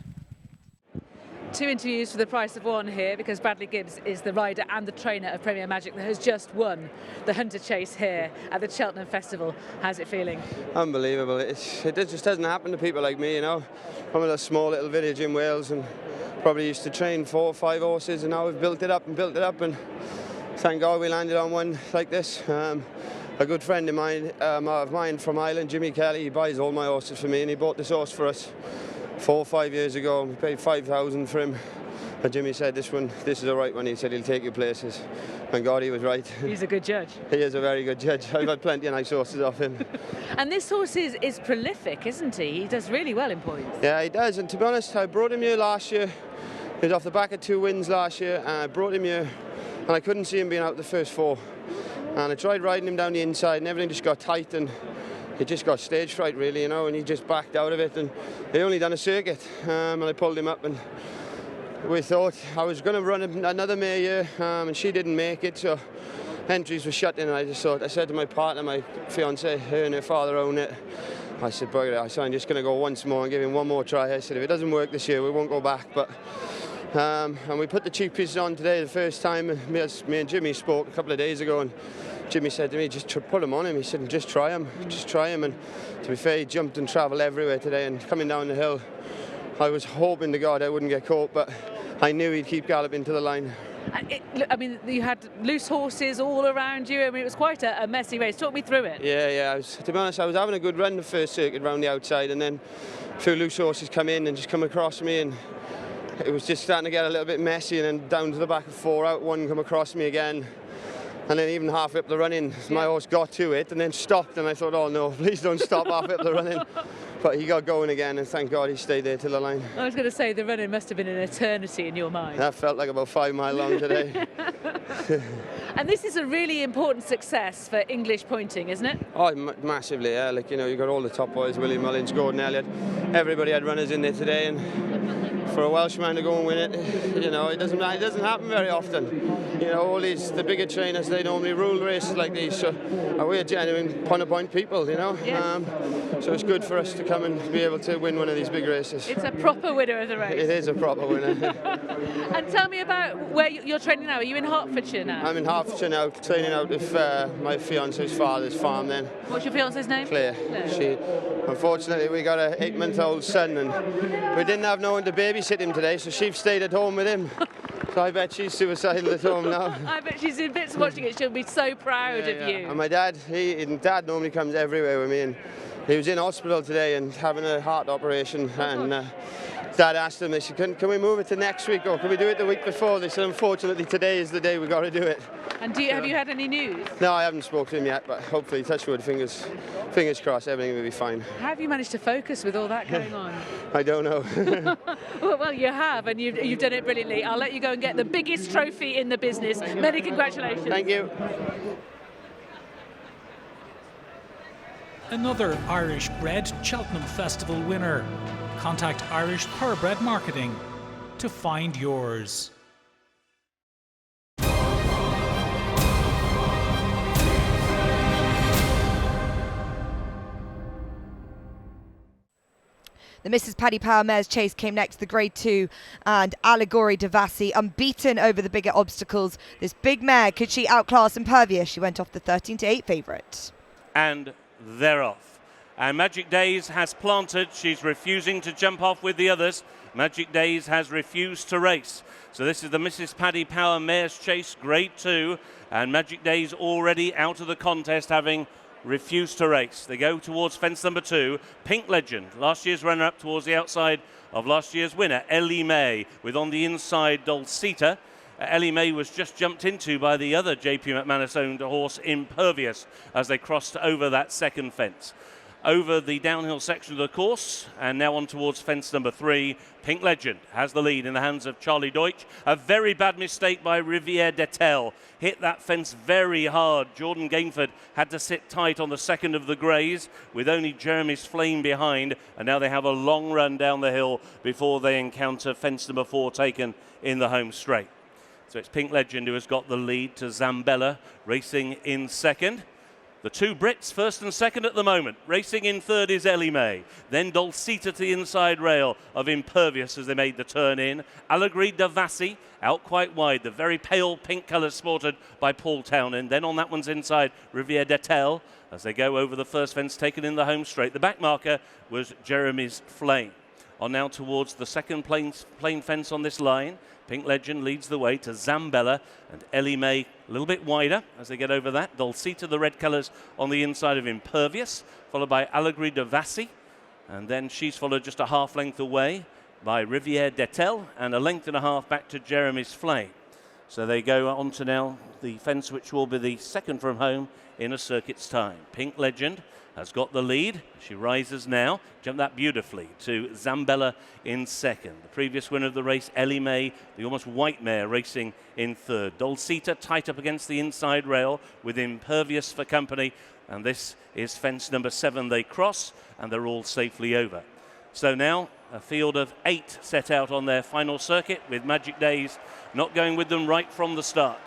2 interviews for the price of 1 here, because Bradley Gibbs is the rider and the trainer of Premier Magic that has just won the Hunter Chase here at the Cheltenham Festival. How's it feeling? Unbelievable. It just doesn't happen to people like me, you know. I'm in a small little village in Wales and probably used to train 4 or 5 horses, and now we've built it up, and thank God we landed on one like this. A good friend of mine from Ireland, Jimmy Kelly, he buys all my horses for me, and he bought this horse for us 4 or 5 years ago. We paid $5,000 for him, and Jimmy said this is the right one. He said he'll take you places, and God, he was right. He's a good judge. He is a very good judge. I've had plenty of nice horses off him. And this horse is prolific, isn't he? He does really well in points. Yeah, he does, and to be honest, I brought him here last year. He was off the back of 2 wins last year, and I brought him here, and I couldn't see him being out the first 4. And I tried riding him down the inside, and everything just got tight, and he just got stage fright, really, you know, and he just backed out of it. And he only done a circuit, and I pulled him up, and we thought I was going to run another mare here, and she didn't make it, so entries were shut in. And I said to my partner, my fiance, her and her father own it, I said, "Bugger it," I said, "I'm just going to go once more and give him one more try." I said, "If it doesn't work this year, we won't go back." But and we put the cheek pieces on today the first time. Me and Jimmy spoke a couple of days ago, and Jimmy said to me, "Just put him on him." He said, "Just try him, just try him." And to be fair, he jumped and travelled everywhere today. And coming down the hill, I was hoping to God I wouldn't get caught, but I knew he'd keep galloping to the line. I mean, you had loose horses all around you. I mean, it was quite a messy race. Talk me through it. Yeah. To be honest, I was having a good run the first circuit round the outside, and then a few loose horses come in and just come across me, and it was just starting to get a little bit messy. And then down to the back of 4 out, one come across me again. And then even halfway up the running, my horse got to it and then stopped, and I thought, "Oh no, please don't stop halfway up the running." But he got going again, and thank God he stayed there till the line. I was going to say, the running must have been an eternity in your mind. That felt like about 5 miles long today. And this is a really important success for English pointing, isn't it? Oh, massively, yeah. Like, you know, you got all the top boys, William Mullins, Gordon Elliott, everybody had runners in there today, and for a Welshman to go and win it, you know, it doesn't happen very often. You know, all the bigger trainers, they normally rule races like these, so we're genuine point people, you know. Yes. So it's good for us to come and be able to win one of these big races. It's a proper winner of the race. It is a proper winner. And tell me about where you're training now. Are you in Hertfordshire now? I'm in Hertfordshire now, training out with my fiance's father's farm then. What's your fiance's name? Claire. She, unfortunately, we got an 8-month-old son, and we didn't have no one to babysit him today, so she stayed at home with him. So I bet she's suicidal at home now. I bet she's in bits watching it. She'll be so proud of you. And my dad, Dad normally comes everywhere with me, and he was in hospital today and having a heart operation, and Dad asked him, they said, can we move it to next week, or can we do it the week before? They said, unfortunately, today is the day we got to do it. And have you had any news? No, I haven't spoken to him yet, but hopefully, touch wood, fingers crossed, everything will be fine. How have you managed to focus with all that going on? I don't know. Well, you have, and you've done it brilliantly. I'll let you go and get the biggest trophy in the business. Many congratulations. Thank you. Another Irish-bred Cheltenham Festival winner. Contact Irish Thoroughbred Marketing to find yours. The Mrs. Paddy Power Mares Chase came next, the Grade 2, and Allegory Devassi unbeaten over the bigger obstacles. This big mare, could she outclass Impervious? She went off the 13-8 favourite. And they're off. And Magic Days has planted. She's refusing to jump off with the others. Magic Days has refused to race. So this is the Mrs. Paddy Power Mares Chase, Grade 2. And Magic Days already out of the contest, having refused to race. They go towards fence number 2. Pink Legend, last year's runner-up, towards the outside of last year's winner, Ellie May, with on the inside Dulcita. Ellie May was just jumped into by the other JP McManus-owned horse, Impervious, as they crossed over that second fence. Over the downhill section of the course, and now on towards fence number 3. Pink Legend has the lead in the hands of Charlie Deutsch. A very bad mistake by Riviere d'Etel. Hit that fence very hard. Jordan Gainford had to sit tight on the second of the greys, with only Jeremy's Flame behind, and now they have a long run down the hill before they encounter fence number 4 taken in the home straight. So it's Pink Legend who has got the lead to Zambella, racing in second. The two Brits, first and second at the moment. Racing in third is Ellie May. Then Dulcita to the inside rail of Impervious as they made the turn in. Allegory Devassi out quite wide. The very pale pink colour sported by Paul Townend. Then on that one's inside, Riviere d'Etel as they go over the first fence taken in the home straight. The back marker was Jeremy's Flame. On now towards the second plain fence on this line. Pink Legend leads the way to Zambella, and Ellie May a little bit wider as they get over that. Dulcita, the red colours on the inside of Impervious, followed by Allegory Devassi, and then she's followed just a half length away by Riviere d'Etel, and a length and a half back to Jeremy's Flame. So they go on to now the fence which will be the second from home in a circuit's time. Pink Legend has got the lead. She rises now, jumped that beautifully to Zambella in second. The previous winner of the race, Ellie May, the almost white mare, racing in third. Dulcita tight up against the inside rail with Impervious for company, and this is fence number 7 they cross, and they're all safely over. So now a field of 8 set out on their final circuit, with Magic Days not going with them right from the start.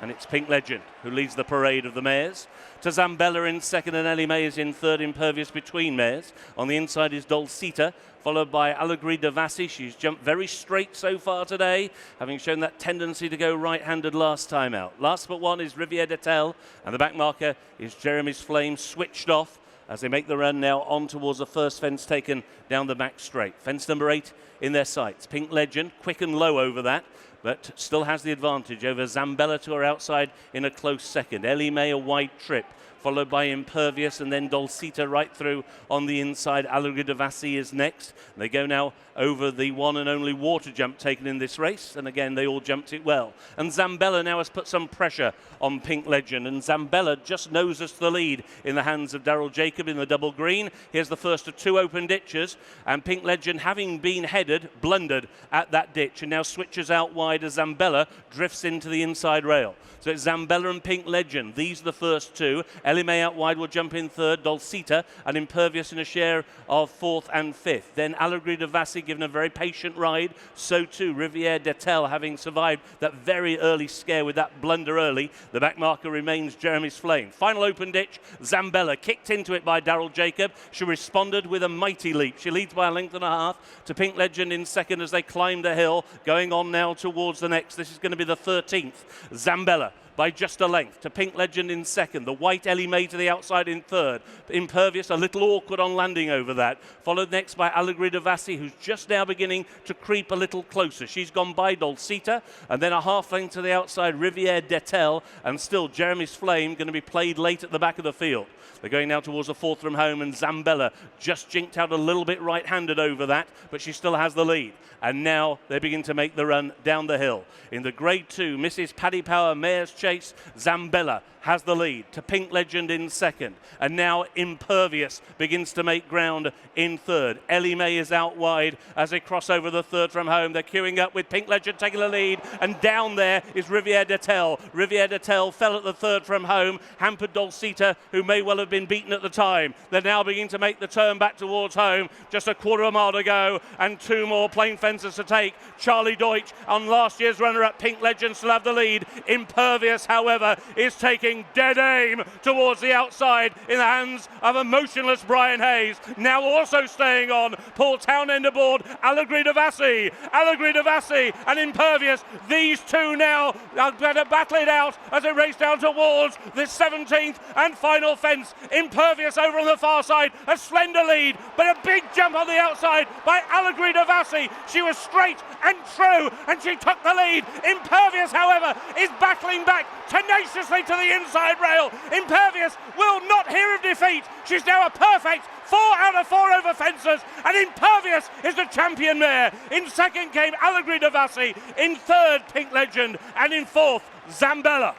And it's Pink Legend who leads the parade of the mares. To Zambella in second, and Ellie May is in third, Impervious between mares. On the inside is Dolcita, followed by Allegri Devassi. She's jumped very straight so far today, having shown that tendency to go right-handed last time out. Last but one is Riviere de Tel, and the back marker is Jeremy's Flame, switched off as they make the run now on towards the first fence taken down the back straight. Fence number 8 in their sights. Pink Legend, quick and low over that, but still has the advantage over Zambella to her outside in a close second. Ellie May a wide trip, followed by Impervious, and then Dolcita right through on the inside. Allegri Devassi is next. They go now over the one and only water jump taken in this race, and again they all jumped it well. And Zambella now has put some pressure on Pink Legend, and Zambella just noses to the lead in the hands of Daryl Jacob in the double green. Here's the first of 2 open ditches, and Pink Legend, having been headed, blundered at that ditch and now switches out wide as Zambella drifts into the inside rail. So it's Zambella and Pink Legend. These are the first 2. Ellie May out wide will jump in third, Dolcita and Impervious in a share of 4th and 5th. Then Allegri Devassi given a very patient ride. So too Riviere de Tel, having survived that very early scare with that blunder early. The back marker remains Jeremy's Flame. Final open ditch, Zambella kicked into it by Daryl Jacob. She responded with a mighty leap. She leads by a length and a half to Pink Legend in second as they climb the hill, going on now towards the next. This is going to be the 13th. Zambella by just a length to Pink Legend in second. The white Ellie May to the outside in third. Impervious a little awkward on landing over that. Followed next by Allegri Devassi, who's just now beginning to creep a little closer. She's gone by Dolcita, and then a half length to the outside Riviere de Tel, and still Jeremy's Flame going to be played late at the back of the field. They're going now towards the 4th from home, and Zambella just jinked out a little bit right-handed over that, but she still has the lead. And now they begin to make the run down the hill. In the Grade 2, Mrs. Paddy Power Mare's Chase, Zambella has the lead to Pink Legend in second. And now Impervious begins to make ground in third. Ellie May is out wide as they cross over the 3rd from home. They're queuing up with Pink Legend taking the lead. And down there is Riviere de Tel. Riviere de Tel fell at the 3rd from home. Hampered Dolcita, who may well have been beaten at the time. They're now beginning to make the turn back towards home. Just a quarter of a mile to go and 2 more plain fences to take. Charlie Deutsch on last year's runner-up Pink Legend still have the lead. Impervious, however, is taking dead aim towards the outside in the hands of a motionless Brian Hayes. Now also staying on, Paul Townend aboard, Allegri Devassi and Impervious. These 2 now are going to battle it out as they race down towards the 17th and final fence. Impervious over on the far side, a slender lead, but a big jump on the outside by Allegri Devassi. She was straight and true, and she took the lead. Impervious, however, is battling back tenaciously to the inside rail. Impervious will not hear of defeat. She's now a perfect 4 out of 4 over fences, and Impervious is the champion mare. In second came Allegri Devassi, in third Pink Legend, and in 4th Zambella.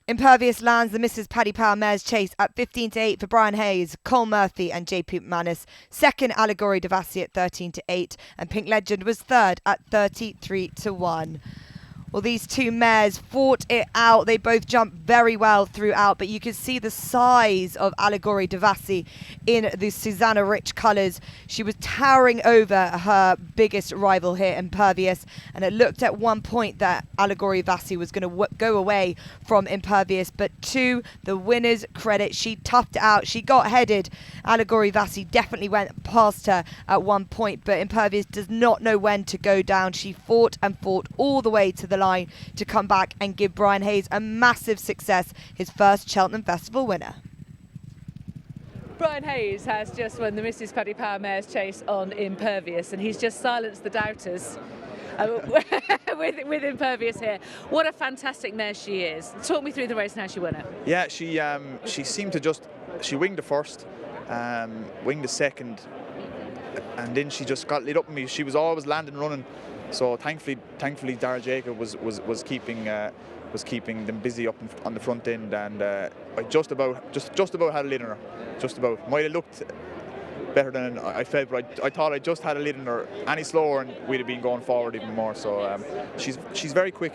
Impervious lands the Mrs. Paddy Power Mare's Chase at 15-8 for Brian Hayes, Cole Murphy and JP McManus. Second, Allegri Devassi at 13-8, and Pink Legend was third at 33-1. Well, these 2 mares fought it out. They both jumped very well throughout, but you can see the size of Allegri Devassi in the Susanna Rich colours. She was towering over her biggest rival here, Impervious, and it looked at one point that Allegri Devassi was going to go away from Impervious, but to the winner's credit, she toughed it out. She got headed. Allegri Devassi definitely went past her at one point, but Impervious does not know when to go down. She fought and fought all the way to the line to come back and give Brian Hayes a massive success, his first Cheltenham Festival winner. Brian Hayes has just won the Mrs. Paddy Power Mare's Chase on Impervious, and he's just silenced the doubters with Impervious here. What a fantastic mare she is. Talk me through the race and how she won it. Yeah, she seemed to she winged the first, winged the second, and then she just got lit up on me. She was always landing running. So thankfully, Daryl Jacob was keeping them busy up on the front end, and I just about had a lid on her. Just about. Might have looked better than I felt, but I thought I just had a lid on her. Any slower and we'd have been going forward even more. So she's very quick.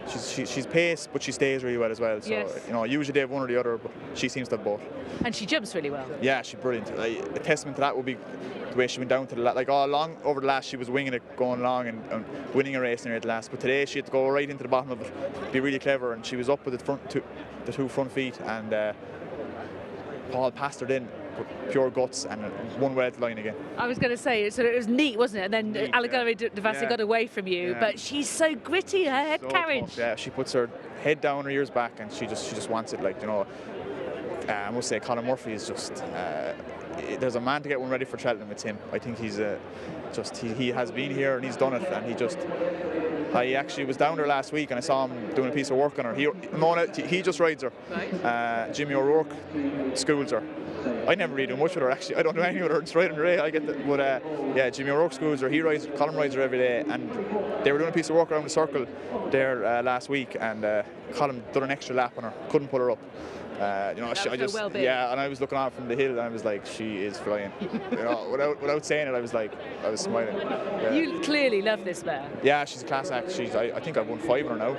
she's pace, but she stays really well as well. So Yes. you know, usually they have one or the other, but she seems to have both. And she jumps really well. Yeah, she's brilliant. Like, a testament to that would be the way she went down to the like all along over the last. She was winging it, going long and winning a race near the last. But today she had to go right into the bottom of it, be really clever, and she was up with the two front feet, and Paul passed her in. Pure guts and one way to the line again. I was going to say, so it was neat, wasn't it? And then Allegori Devassi got away from you, but she's so gritty, her head carriage. Tough. Yeah, she puts her head down, her ears back, and she just wants it. Like, you know, I must say, Colin Murphy is just. There's a man to get one ready for Cheltenham. It's him. I think he's he has been here and he's done it, and he just. I actually was down there last week and I saw him doing a piece of work on her. He just rides her. Right. Jimmy O'Rourke schools her. I never really do much with her actually. I don't know any of her. It's right on the ray. I get that. But yeah, Jimmy O'Rourke schools her. Colin rides her every day, and they were doing a piece of work around the circle there last week, and Colin done an extra lap on her. Couldn't pull her up. You know, and I was looking out from the hill and I was like, she is flying. You know, without saying it, I was smiling. Yeah. You clearly love this mare. Yeah, she's a class act. I think I've won 5 on her now,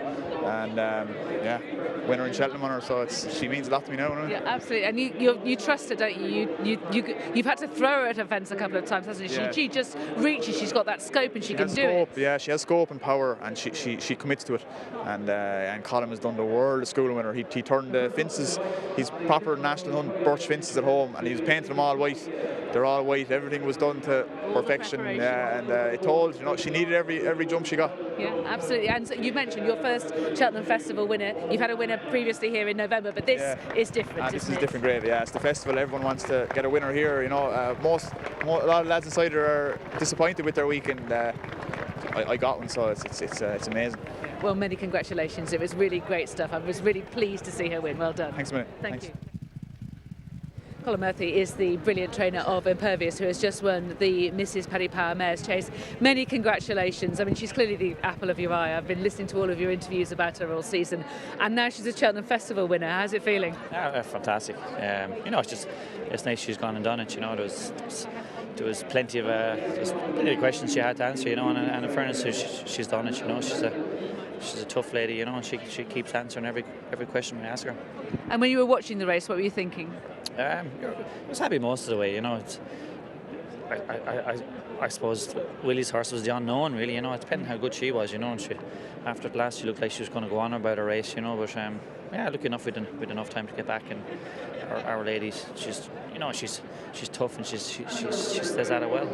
and yeah, winner in Cheltenham on her, so she means a lot to me now. Yeah, absolutely. And you trust her, don't you? You've had to throw her at a fence a couple of times, hasn't she? Yeah. She just reaches. She's got that scope and she can do it. Yeah, she has scope and power, and she commits to it. And Colin has done the world of schooling with her. He turned the fences. He's proper national hunt birch fences at home, and he was painting them all white. They're all white. Everything was done to perfection, and it told. You know, she needed every jump she got. Yeah, absolutely. And so you mentioned your first Cheltenham Festival winner. You've had a winner previously here in November, but this is different. This is different grade. Yeah, it's the festival. Everyone wants to get a winner here. You know, a lot of lads inside are disappointed with their weekend. I got one, so it's amazing. Well, many congratulations. It was really great stuff. I was really pleased to see her win. Well done. Thanks a minute. Thank you. Colin Murphy is the brilliant trainer of Impervious, who has just won the Mrs. Paddy Power Mares Chase. Many congratulations. I mean, she's clearly the apple of your eye. I've been listening to all of your interviews about her all season, and now she's a Cheltenham Festival winner. How's it feeling? Fantastic. You know, it's nice she's gone and done it. You know, there was plenty of questions she had to answer. You know, and in fairness, she's done it. You know, she's a tough lady. You know, and she keeps answering every question we ask her. And when you were watching the race, what were you thinking? I was happy most of the way, you know. I suppose Willie's horse was the unknown, really, you know. It depended how good she was, you know. And after the last, she looked like she was going to go on about her race, you know. But yeah, lucky enough with enough time to get back. And our lady, she's tough and she says that well.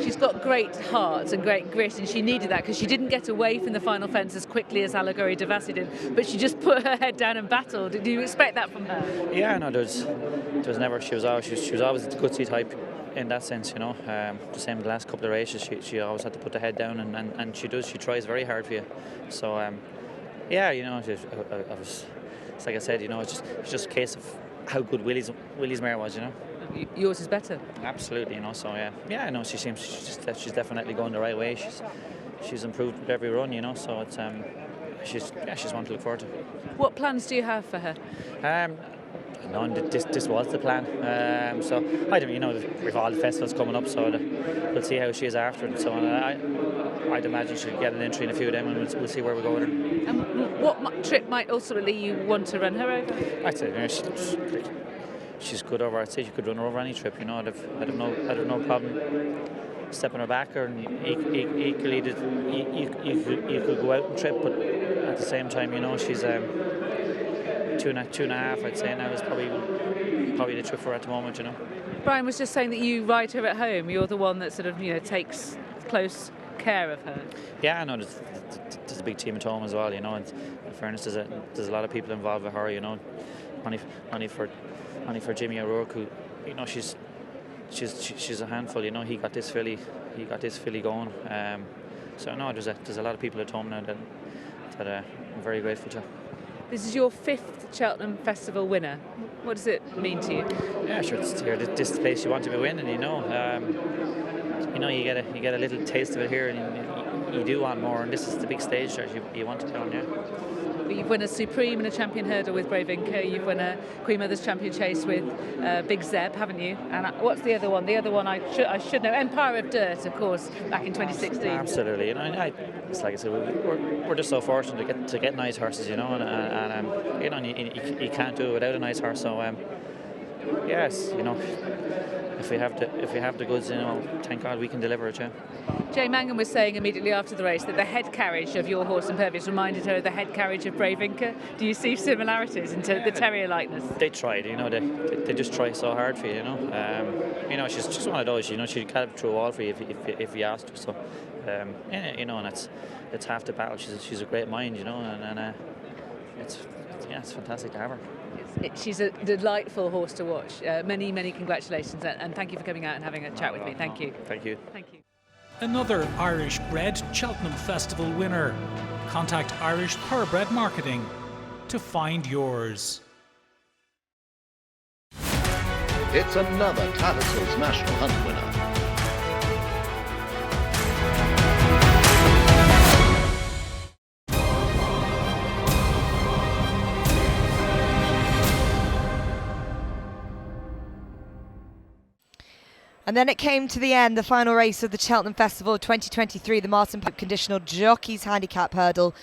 She's got great heart and great grit, and she needed that because she didn't get away from the final fence as quickly as Allegori Devassi did, but she just put her head down and battled. Did you expect that from her? Yeah, no, there was never. She was always a gutsy type in that sense, you know. The same the last couple of races, she always had to put the head down, and she does. She tries very hard for you. So yeah, you know, it's like I said, you know, it's just a case of how good Willie's mare was, you know. Yours is better. Absolutely, you know. So yeah, I know she's definitely going the right way. She's improved with every run, you know. So it's she's one to look forward to. What plans do you have for her? No, this was the plan. So I don't, you know, with all the festivals coming up, so we'll see how she is after and so on. I'd imagine she'll get an entry in a few of them, and we'll see where we go with her. And what trip might ultimately you want to run her over? I'd say, you know, she's good over. I'd say you could run her over any trip. You know, I'd have no problem stepping her back, or equally you could go out and trip, but at the same time, you know, she's 2.5. I'd say now is probably the trip for her at the moment. You know. Brian was just saying that you ride her at home. You're the one that sort of, you know, takes close care of her. Yeah, I know. There's a big team at home as well. You know, and in fairness, there's a lot of people involved with her. You know, only for Jimmy O'Rourke, who, you know, she's a handful. You know, he got this filly going. So no, there's a lot of people at home now that I'm very grateful to. This is your 5th Cheltenham Festival winner. What does it mean to you? Yeah, sure. It's here. This is the place you want to be winning. You know, you get a little taste of it here, and you do want more. And this is the big stage that you want to be on. Yeah. You've won a Supreme and a Champion Hurdle with Brave Inca. You've won a Queen Mother's Champion Chase with Big Zeb, haven't you? And what's the other one? The other one I should know. Empire of Dirt, of course, back in 2016. Absolutely. It's like I said, we're just so fortunate to get nice horses, and you can't do it without a nice horse. So yes, if we have the goods, thank God we can deliver it. Yeah. Jay Mangan was saying immediately after the race that the head carriage of your horse Impervious reminded her of the head carriage of Brave Inca. Do you see similarities into the terrier likeness? They tried, they just try so hard for you, she's just one of those, she'd gallop through a wall for you if you asked her. So, and it's half the battle. She's a great mind, and it's fantastic to have her. She's a delightful horse to watch. Many congratulations, and thank you for coming out and having a chat with me. Thank you. Thank you. Thank you. Another Irish-bred Cheltenham Festival winner. Contact Irish Thoroughbred Marketing to find yours. It's another Tattersall's National Hunt winner. And then it came to the end, the final race of the Cheltenham Festival of 2023, the Martin Pipe Conditional Jockeys Handicap Hurdle.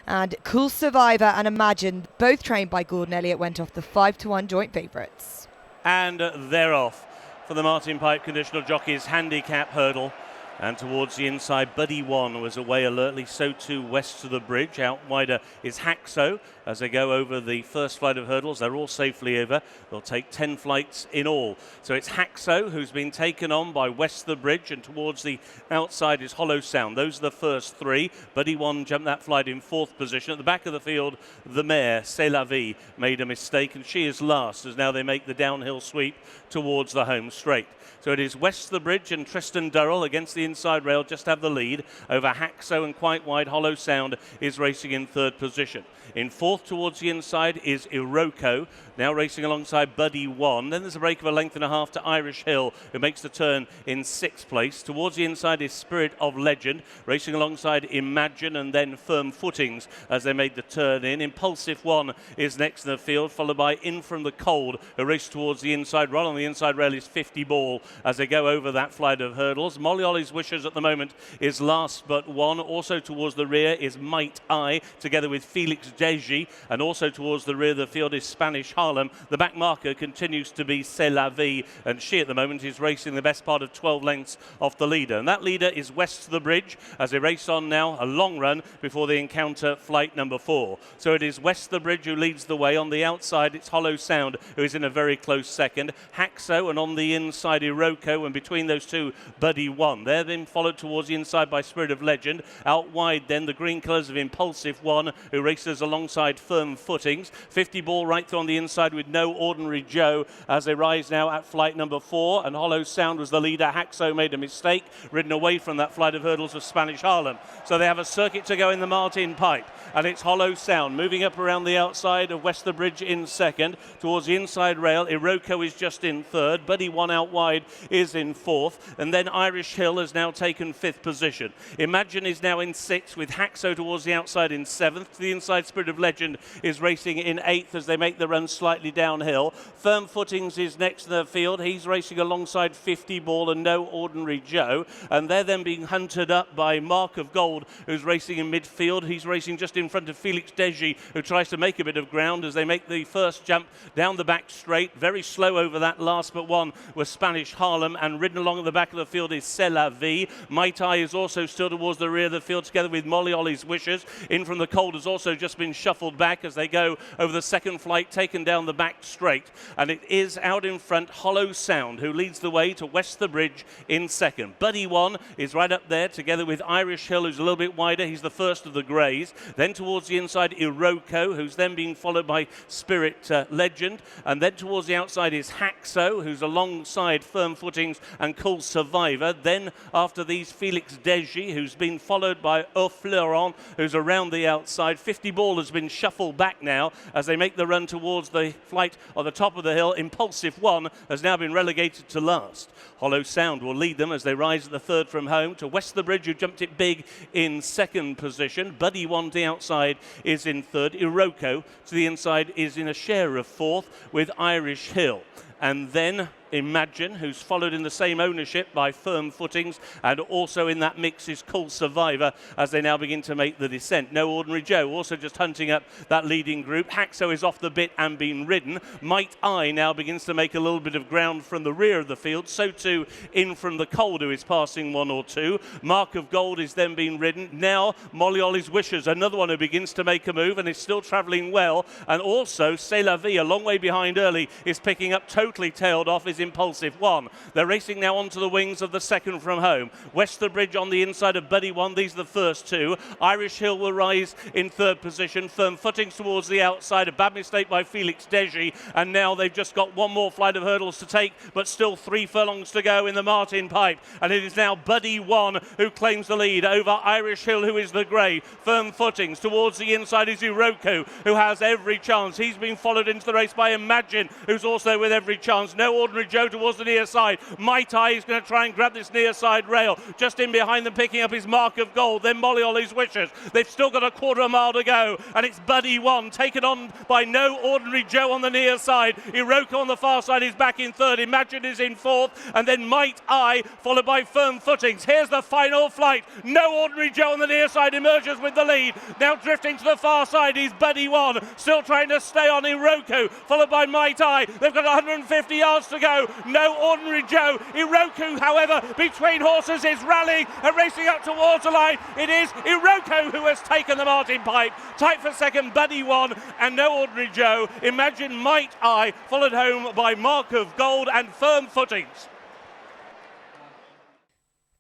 And Cool Survivor and Imagine, both trained by Gordon Elliott, went off the 5-1 joint favourites. And they're off for the Martin Pipe Conditional Jockeys Handicap Hurdle. And towards the inside, Buddy One was away alertly, so too west of the bridge. Out wider is Haxo as they go over the first flight of hurdles. They're all safely over. They'll take 10 flights in all. So it's Haxo who's been taken on by west of the bridge, and towards the outside is Hollow Sound. Those are the first three. Buddy One jumped that flight in fourth position. At the back of the field, the mare, C'est La Vie, made a mistake, and she is last as now they make the downhill sweep towards the home straight. So it is west of the bridge, and Tristan Durrell against the inside rail just have the lead over Haxo, and quite wide Hollow Sound is racing in third position. In fourth towards the inside is Iroko, now racing alongside Buddy One. Then there's a break of a length and a half to Irish Hill, who makes the turn in sixth place. Towards the inside is Spirit of Legend, racing alongside Imagine, and then Firm Footings as they made the turn in. Impulsive One is next in the field, followed by In From the Cold, who race towards the inside rail. On the inside rail is 50 Ball as they go over that flight of hurdles. Molly Ollie's Wishes at the moment is last but one. Also towards the rear is Might I, together with Felix Deji, and also towards the rear of the field is Spanish Harlem. The back marker continues to be C'est La Vie, and she at the moment is racing the best part of 12 lengths off the leader. And that leader is west of the bridge as they race on now a long run before they encounter flight number 4. So it is west of the bridge who leads the way. On the outside it's Hollow Sound, who is in a very close second. Haxo, and on the inside Iroko, and between those two Buddy One. They're then followed towards the inside by Spirit of Legend. Out wide then the green colours of Impulsive One, who races alongside Firm Footings. 50 Ball right through on the inside with No Ordinary Joe as they rise now at flight number 4, and Hollow Sound was the leader. Haxo made a mistake, ridden away from that flight of hurdles of Spanish Harlem. So they have a circuit to go in the Martin Pipe, and it's Hollow Sound moving up around the outside of west of the bridge in second. Towards the inside rail, Iroko is just in third. Buddy One out wide is in fourth, and then Irish Hill has now taken fifth position. Imagine is now in sixth, with Haxo towards the outside in seventh. To the inside, Spirit of Legend is racing in eighth as they make the run slightly downhill. Firm Footings is next in the field. He's racing alongside 50 Ball and No Ordinary Joe, and they're then being hunted up by Mark of Gold, who's racing in midfield. He's racing just in front of Felix Deji, who tries to make a bit of ground as they make the first jump down the back straight. Very slow over that last but one was Spanish Harlem, and ridden along at the back of the field is C'est La Vie. Might I is also still towards the rear of the field, together with Molly Ollie's Wishes. In From the Cold has also just been shuffled back as they go over the second flight, taken down the back straight. And it is out in front Hollow Sound, who leads the way to west of the bridge in second. Buddy One is right up there, together with Irish Hill, who's a little bit wider. He's the first of the greys. Then towards the inside, Iroko, who's then being followed by Spirit Legend. And then towards the outside is Haxo, who's alongside Firm Footings and Cool Survivor. Then after these Felix Desgy, who's been followed by Au Fleuron, who's around the outside. 50 Ball has been shuffled back now as they make the run towards the flight on the top of the hill. Impulsive One has now been relegated to last. Hollow Sound will lead them as they rise at the third from home to West the Bridge, who jumped it big in second position. Buddy One to the outside is in third. Iroko to the inside is in a share of fourth with Irish Hill. And then Imagine, who's followed in the same ownership by Firm Footings, and also in that mix is Cool Survivor as they now begin to make the descent. No Ordinary Joe also just hunting up that leading group. Haxo is off the bit and being ridden. Might I now begins to make a little bit of ground from the rear of the field. So too in from the Cold, who is passing one or two. Mark of Gold is then being ridden. Now Molly Ollie's Wishes, another one who begins to make a move and is still travelling well. And also C'est La Vie, a long way behind early, is picking up, totally tailed off, is Impulsive One. They're racing now onto the wings of the second from home. West the Bridge on the inside of Buddy One. These are the first two. Irish Hill will rise in third position. Firm Footings towards the outside. A bad mistake by Felix Desgy. And now they've just got one more flight of hurdles to take, but still 3 furlongs to go in the Martin Pipe. And it is now Buddy One who claims the lead over Irish Hill, who is the grey. Firm Footings towards the inside is Iroko, who has every chance. He's been followed into the race by Imagine, who's also with every chance. No Ordinary Joe towards the near side. Might I is going to try and grab this near side rail. Just in behind them, picking up his Mark of Gold. Then Molly Ollie's Wishes. They've still got a quarter of a mile to go, and it's Buddy One taken on by No Ordinary Joe on the near side. Iroko on the far side is back in third. Imagine is in fourth, and then Might I, followed by Firm Footings. Here's the final flight. No Ordinary Joe on the near side emerges with the lead. Now drifting to the far side is Buddy One, still trying to stay on Iroko, followed by Might I. They've got 150 yards to go. No Ordinary Joe. Iroko, however, between horses is rallying and racing up towards the line. It is Iroko who has taken the Martin Pipe. Tight for second, Buddy One and No Ordinary Joe. Imagine Might I, followed home by Mark of Gold and Firm Footings.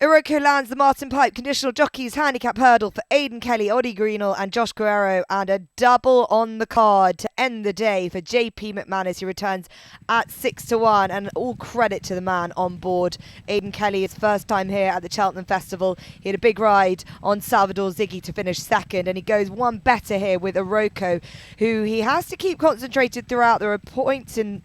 Iroko lands the Martin Pipe Conditional Jockeys Handicap Hurdle for Aidan Kelly, Ollie Greenall and Josh Guerrero, and a double on the card to end the day for JP McManus, who returns at 6-1, and all credit to the man on board. Aidan Kelly, his first time here at the Cheltenham Festival. He had a big ride on Salvador Ziggy to finish second, and he goes one better here with Iroko, who he has to keep concentrated throughout. There are points in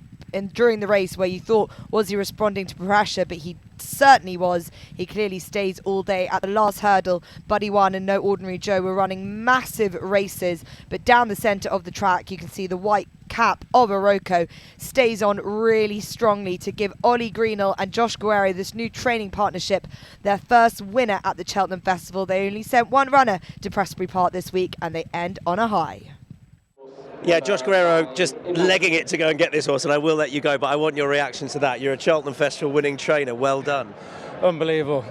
during the race where you thought, was he responding to pressure, but he certainly was. He clearly stays all day. At the last hurdle, Buddy One and No Ordinary Joe were running massive races, but down the centre of the track you can see the white cap of Iroko stays on really strongly to give Ollie Greenall and Josh Guerrero, this new training partnership, their first winner at the Cheltenham Festival. They only sent one runner to Prestbury Park this week, and they end on a high. Yeah, Josh Guerrero just legging it to go and get this horse, and I will let you go, but I want your reaction to that. You're a Cheltenham Festival winning trainer. Well done. Unbelievable.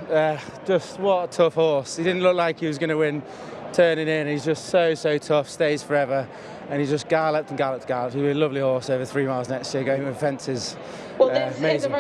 Just what a tough horse. He didn't look like he was going to win turning in. He's just so tough, stays forever, and he just galloped and galloped and galloped. He'll be a lovely horse over 3 miles next year, going with fences. Amazing.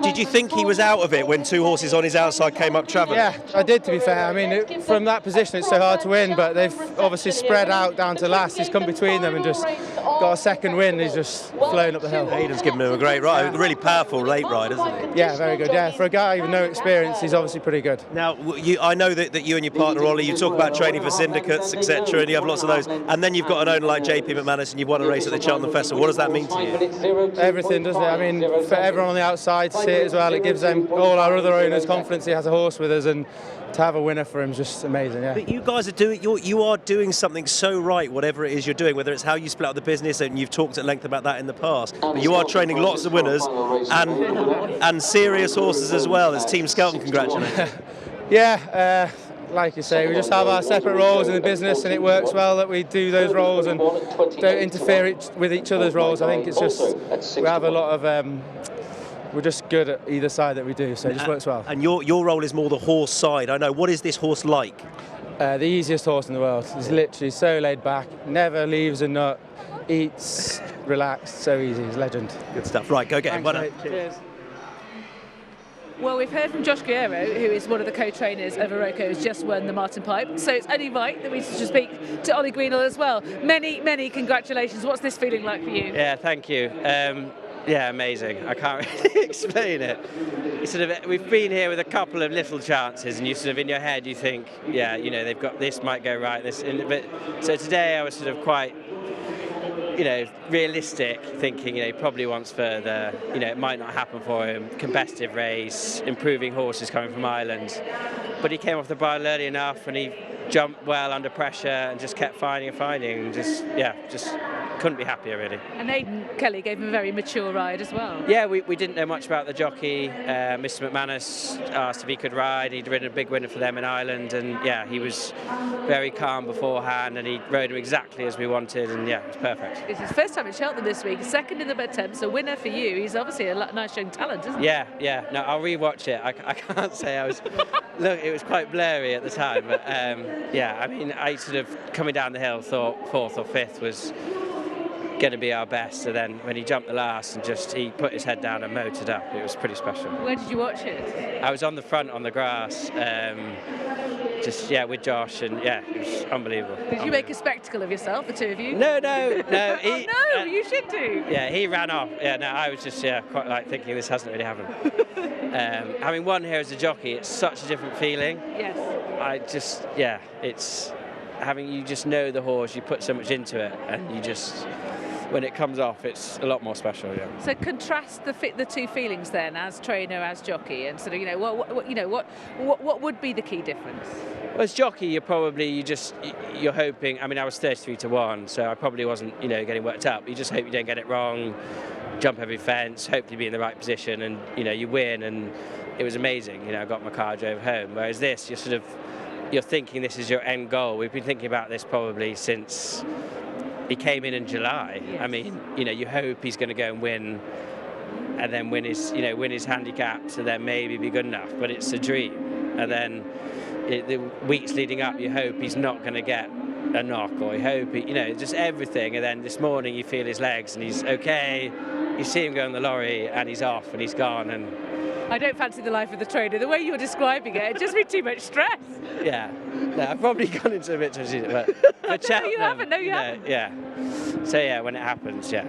Did you think he was out of it when 2 horses on his outside came up travelling? Yeah, I did, to be fair. I mean, from that position it's so hard to win, but they've obviously spread out down to last. He's come between them and just got a second win. He's just flown up the hill. Aidan's given him a great ride, a really powerful late ride, isn't he? Yeah, very good. Yeah, for a guy with no experience, he's obviously pretty good. Now, I know that you and your partner Ollie, you talk about training for syndicates, etc., and you have lots of those, and then you've got an owner like JP McManus and you've won a race at the Cheltenham Festival. What does that mean to you? Everything, doesn't it? I mean, for everyone on the outside to see it as well, it gives them, all our other owners, confidence he has a horse with us, and to have a winner for him is just amazing. Yeah. But you guys are doing, you are doing something so right, whatever it is you're doing, whether it's how you split up the business, and you've talked at length about that in the past, but you are training lots of winners and serious horses as well. As Team Skelton, congratulations. Yeah, like you say, we just have our separate roles in the business, and it works well that we do those roles and don't interfere with each other's roles. I think it's just, we have a lot of, we're just good at either side that we do, so it just works well. And your role is more the horse side. I know. What is this horse like? The easiest horse in the world. He's literally so laid back, never leaves a nut, eats, relaxed, so easy. He's a legend. Good stuff. Right, go get him. Well done. Cheers. Well, we've heard from Josh Guerrero, who is one of the co-trainers of Iroko, who's just won the Martin Pipe. So it's only right that we should speak to Ollie Greenall as well. Many congratulations. What's this feeling like for you? Yeah, thank you. Yeah, amazing. I can't really explain it. It's sort of, we've been here with a couple of little chances, and you sort of in your head you think, yeah, you know, they've got this might go right. But so today I was sort of quite, you know, realistic, thinking, you know, he probably wants further. You know, it might not happen for him. Competitive race, improving horses coming from Ireland, but he came off the bridle early enough, and he jumped well under pressure and just kept finding, and just couldn't be happier, really. And Aidan Kelly gave him a very mature ride as well. Yeah, we didn't know much about the jockey. Mr. McManus asked if he could ride. He'd ridden a big winner for them in Ireland, and yeah, he was very calm beforehand, and he rode him exactly as we wanted, and yeah, it was perfect. It's his first time at Cheltenham this week, second in the attempts, a winner for you. He's obviously a nice young talent, isn't he? Yeah. No, I'll rewatch it. I can't say I was... Look, it was quite blurry at the time, but yeah, I mean, I sort of, coming down the hill, thought fourth or fifth was going to be our best, and then when he jumped the last and he put his head down and motored up, it was pretty special. Where did you watch it? I was on the front on the grass, with Josh, and yeah, it was unbelievable. Did you make a spectacle of yourself, the two of you? No. Oh no, you should do. Yeah, he ran off. Yeah, no, I was just quite like thinking this hasn't really happened. Having won here as a jockey, it's such a different feeling. Yes. It's having, you just know the horse, you put so much into it, and you just, when it comes off, it's a lot more special. Yeah. So contrast the two feelings then, as trainer, as jockey, and sort of, you know, what would be the key difference? Well, as jockey, you're hoping. I mean, I was 33-1, so I probably wasn't, you know, getting worked up. You just hope you don't get it wrong, jump every fence, hopefully be in the right position, and you know, you win. And it was amazing. You know, I got my car, drove home. Whereas this, you're thinking this is your end goal. We've been thinking about this probably since he came in July. Yes. I mean, you know, you hope he's going to go and win, and then win his handicap, to then maybe be good enough. But it's a dream. And then the weeks leading up, you hope he's not going to get a knock, or you hope you know, just everything. And then this morning, you feel his legs, and he's okay. You see him go on the lorry, and he's off, and he's gone. And I don't fancy the life of the trainer. The way you were describing it, it'd just be too much stress. Yeah, no, I've probably gone into a bit too much, but for Cheltenham, no, you haven't. Yeah. So yeah, when it happens, yeah,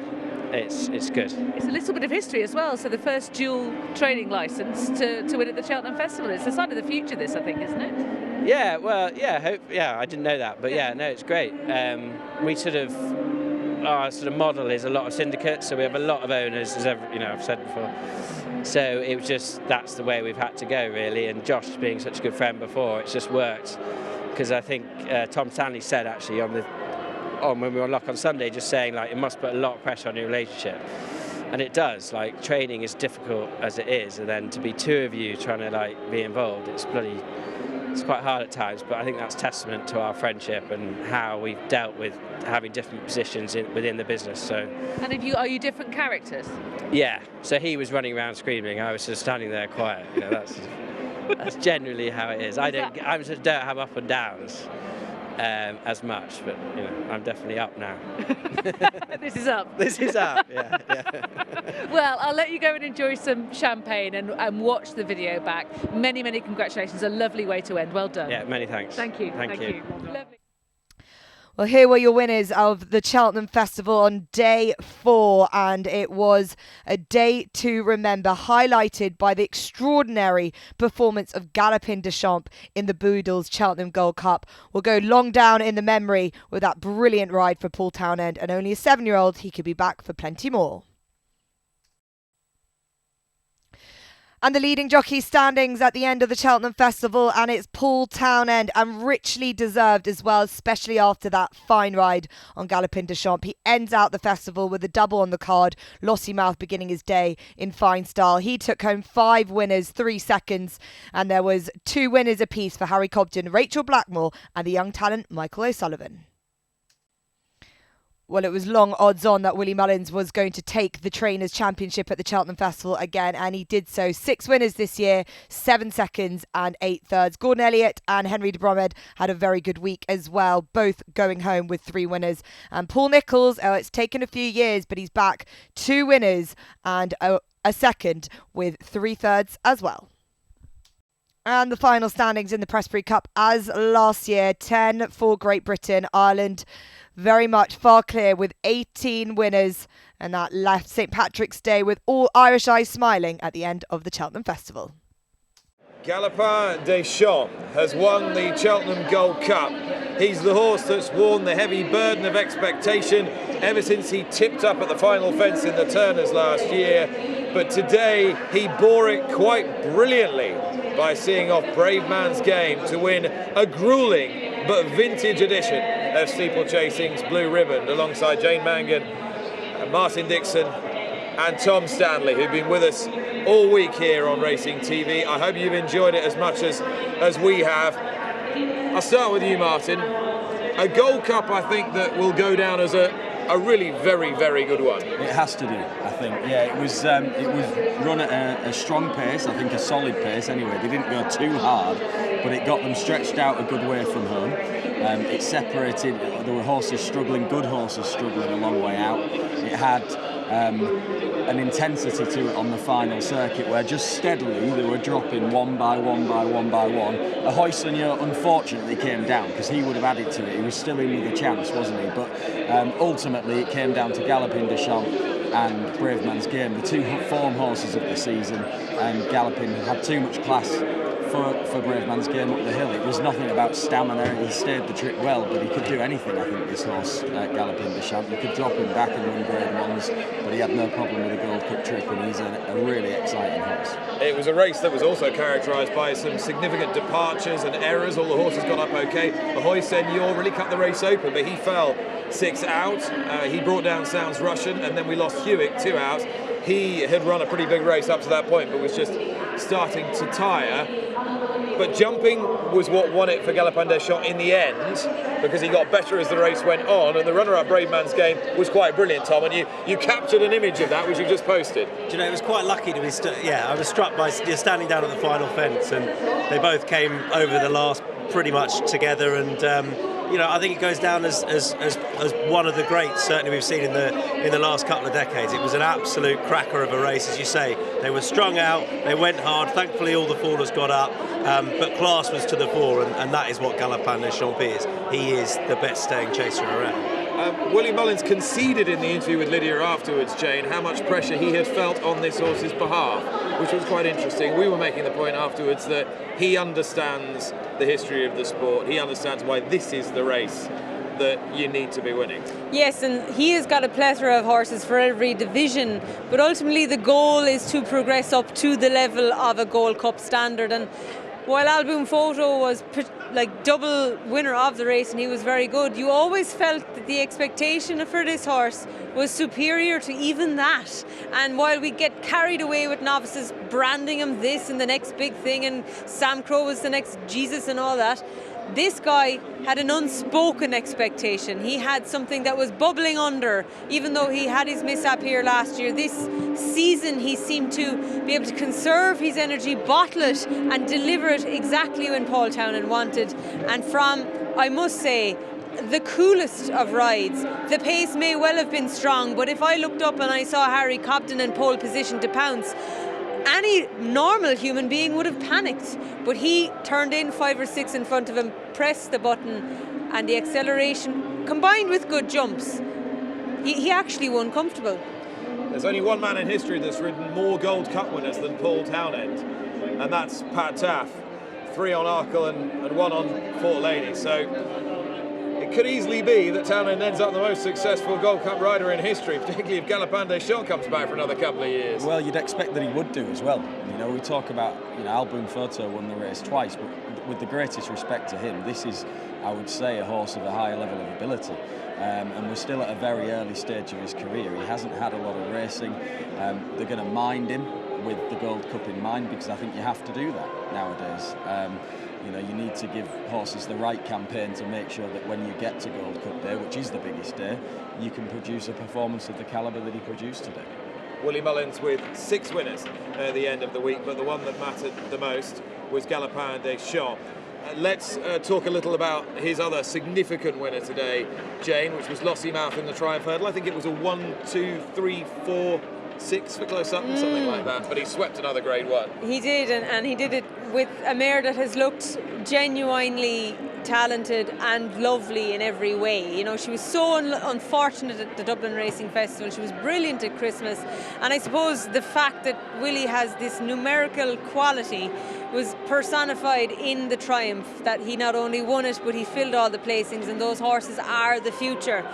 it's good. It's a little bit of history as well. So the first dual training licence to win at the Cheltenham Festival. It's the sign of the future, this, I think, isn't it? Yeah. Well, yeah. I didn't know that, but yeah, no, it's great. Our sort of model is a lot of syndicates, so we have a lot of owners, as I've said before. So it was just, that's the way we've had to go, really. And Josh, being such a good friend before, it's just worked. Because I think Tom Stanley said actually when we were on Lock on Sunday, just saying like it must put a lot of pressure on your relationship, and it does. Like, training is difficult as it is, and then to be two of you trying to like be involved, it's quite hard at times. But I think that's testament to our friendship and how we've dealt with having different positions within the business. So. And are you different characters? Yeah. So he was running around screaming. I was just standing there quiet. You know, that's generally how it is. I don't have up and downs as much, but you know, I'm definitely up now. This is up. This is up. Yeah. Well, I'll let you go and enjoy some champagne and watch the video back. Many, many congratulations. A lovely way to end. Well done. Yeah, many thanks. Thank you. Thank you. Lovely. Well, here were your winners of the Cheltenham Festival on day 4, and it was a day to remember, highlighted by the extraordinary performance of Galopin Des Champs in the Boodles Cheltenham Gold Cup. We'll go long down in the memory with that brilliant ride for Paul Townend, and only a 7-year-old, he could be back for plenty more. And the leading jockey standings at the end of the Cheltenham Festival, and it's Paul Townend, and richly deserved as well, especially after that fine ride on Galopin Des Champs. He ends out the festival with a double on the card, Lossiemouth beginning his day in fine style. He took home 5 winners, 3 seconds, and there was 2 winners apiece for Harry Cobden, Rachel Blackmore and the young talent Michael O'Sullivan. Well, it was long odds on that Willie Mullins was going to take the Trainers' Championship at the Cheltenham Festival again, and he did so. 6 winners this year, 7 seconds and 8 thirds. Gordon Elliott and Henry de Bromhead had a very good week as well, both going home with 3 winners. And Paul Nicholls, it's taken a few years, but he's back. 2 winners and a second with 3 thirds as well. And the final standings in the Presbury Cup as last year, 10 for Great Britain. Ireland very much far clear with 18 winners. And that left St Patrick's Day with all Irish eyes smiling at the end of the Cheltenham Festival. Galopin Des Champs has won the Cheltenham Gold Cup. He's the horse that's worn the heavy burden of expectation ever since he tipped up at the final fence in the Turners last year. But today he bore it quite brilliantly by seeing off Brave Man's Game to win a gruelling but vintage edition of Steeplechasing's Blue Ribbon alongside Jane Mangan, Martin Dixon and Tom Stanley, who've been with us all week here on Racing TV. I hope you've enjoyed it as much as we have. I'll start with you, Martin. A Gold Cup, I think, that will go down as a really very, very good one. It has to do, I think. Yeah, it was run at a strong pace, I think a solid pace anyway. They didn't go too hard, but it got them stretched out a good way from home. It separated, there were horses struggling, good horses struggling a long way out. It had an intensity to it on the final circuit where just steadily they were dropping one by one by one by one. Hoysenior unfortunately came down because he would have added to it. He was still in with a chance, wasn't he? But ultimately it came down to Galopin Des Champs and Brave Man's Game, the two form horses of the season, and Galopin had too much class for Brave Man's Game up the hill. It was nothing about stamina. He stayed the trip well, but he could do anything, I think, this horse, Galopin Des Champs. You could drop him back and win Grade 1s, but he had no problem with a Gold Cup trip, and he's a really exciting horse. It was a race that was also characterised by some significant departures and errors. All the horses got up okay. Hoysenior really cut the race open, but he fell 6 out. He brought down Sounds Russian, and then we lost Hewitt 2 out. He had run a pretty big race up to that point, but was just starting to tire. But jumping was what won it for Galopin Des Champs in the end, because he got better as the race went on, and the runner-up Brave Man's Game was quite brilliant, Tom, and you captured an image of that, which you just posted. Do you know, it was quite lucky to be, I was struck by just standing down at the final fence, and they both came over the last pretty much together, and you know, I think it goes down as one of the greats certainly we've seen in the last couple of decades. It was an absolute cracker of a race, as you say. They were strung out, they went hard. Thankfully, all the fallers got up, but class was to the fore, and that is what Galopin Des Champs is. He is the best staying chaser around. Willie Mullins conceded in the interview with Lydia afterwards, Jane, how much pressure he had felt on this horse's behalf, which was quite interesting. We were making the point afterwards that he understands the history of the sport. He understands why this is the race that you need to be winning. Yes, and he has got a plethora of horses for every division, but ultimately the goal is to progress up to the level of a Gold Cup standard. And while Alboom Photo was like double winner of the race and he was very good, you always felt that the expectation for this horse was superior to even that. And while we get carried away with novices branding him this and the next big thing, and Sam Crow was the next Jesus and all that, this guy had an unspoken expectation. He had something that was bubbling under, even though he had his mishap here last year. This season he seemed to be able to conserve his energy, bottle it and deliver it exactly when Paul Townend wanted. And from, I must say, the coolest of rides. The pace may well have been strong, but if I looked up and I saw Harry Cobden in pole position to pounce, any normal human being would have panicked, but he turned in 5 or 6 in front of him, pressed the button, and the acceleration combined with good jumps, he actually won comfortable. There's only one man in history that's ridden more Gold Cup winners than Paul Townend, and that's Pat Taff. 3 on Arkle and 1 on Fort Lady. So it could easily be that Townend ends up the most successful Gold Cup rider in history, particularly if Galopin Des Champs comes back for another couple of years. Well, you'd expect that he would do as well. You know, we talk about, you know, Alboom Photo won the race twice, but with the greatest respect to him, this is, I would say, a horse of a higher level of ability. And we're still at a very early stage of his career. He hasn't had a lot of racing. They're going to mind him with the Gold Cup in mind, because I think you have to do that nowadays. You know, you need to give horses the right campaign to make sure that when you get to Gold Cup Day, which is the biggest day, you can produce a performance of the calibre that he produced today. Willie Mullins with 6 winners at the end of the week, but the one that mattered the most was Galopin Des Champs. Let's talk a little about his other significant winner today, Jane, which was Lossiemouth in the Triumph Hurdle. I think it was a 1, 2, 3, 4, 6 for close up, something like that, but he swept another Grade 1. He did, and he did it with a mare that has looked genuinely talented and lovely in every way. You know, she was so unfortunate at the Dublin Racing Festival. She was brilliant at Christmas, and I suppose the fact that Willie has this numerical quality was personified in the Triumph, that he not only won it but he filled all the placings, and those horses are the future.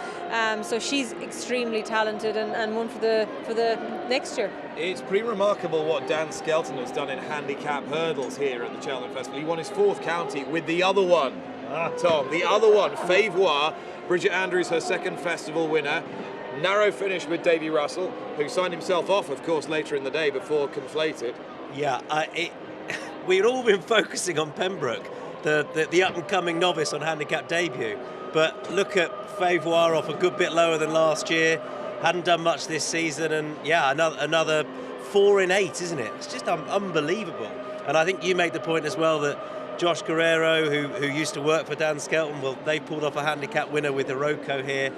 So she's extremely talented and one for the next year. It's pretty remarkable what Dan Skelton has done in handicap hurdles here at the Cheltenham Festival. He won his 4th county with the other one, Tom, the other one, Favour. Bridget Andrews, her 2nd festival winner. Narrow finish with Davy Russell, who signed himself off, of course, later in the day before Conflated. Yeah, we'd all been focusing on Pembroke, the up-and-coming novice on handicap debut. But look at Favour off a good bit lower than last year. Hadn't done much this season, and yeah, another 4 in 8, isn't it? It's just unbelievable. And I think you made the point as well that Josh Guerrero, who used to work for Dan Skelton, well, they pulled off a handicap winner with the Rocco here.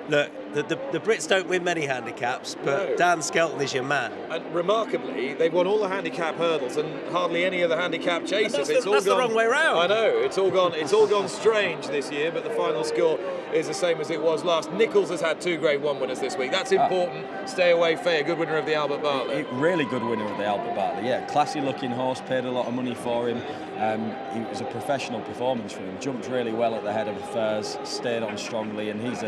Look, the Brits don't win many handicaps, but no. Dan Skelton is your man. And remarkably, they've won all the handicap hurdles and hardly any of the handicap chases. That's the wrong way round. I know, it's all gone strange this year, but the final score is the same as it was last. Nichols has had 2 Grade 1 winners this week. That's important. Stay away fair. Good winner of the Albert Bartlett. Really good winner of the Albert Bartlett. Yeah, classy looking horse. Paid a lot of money for him. It was a professional performance for him. Jumped really well at the head of affairs. Stayed on strongly, and he's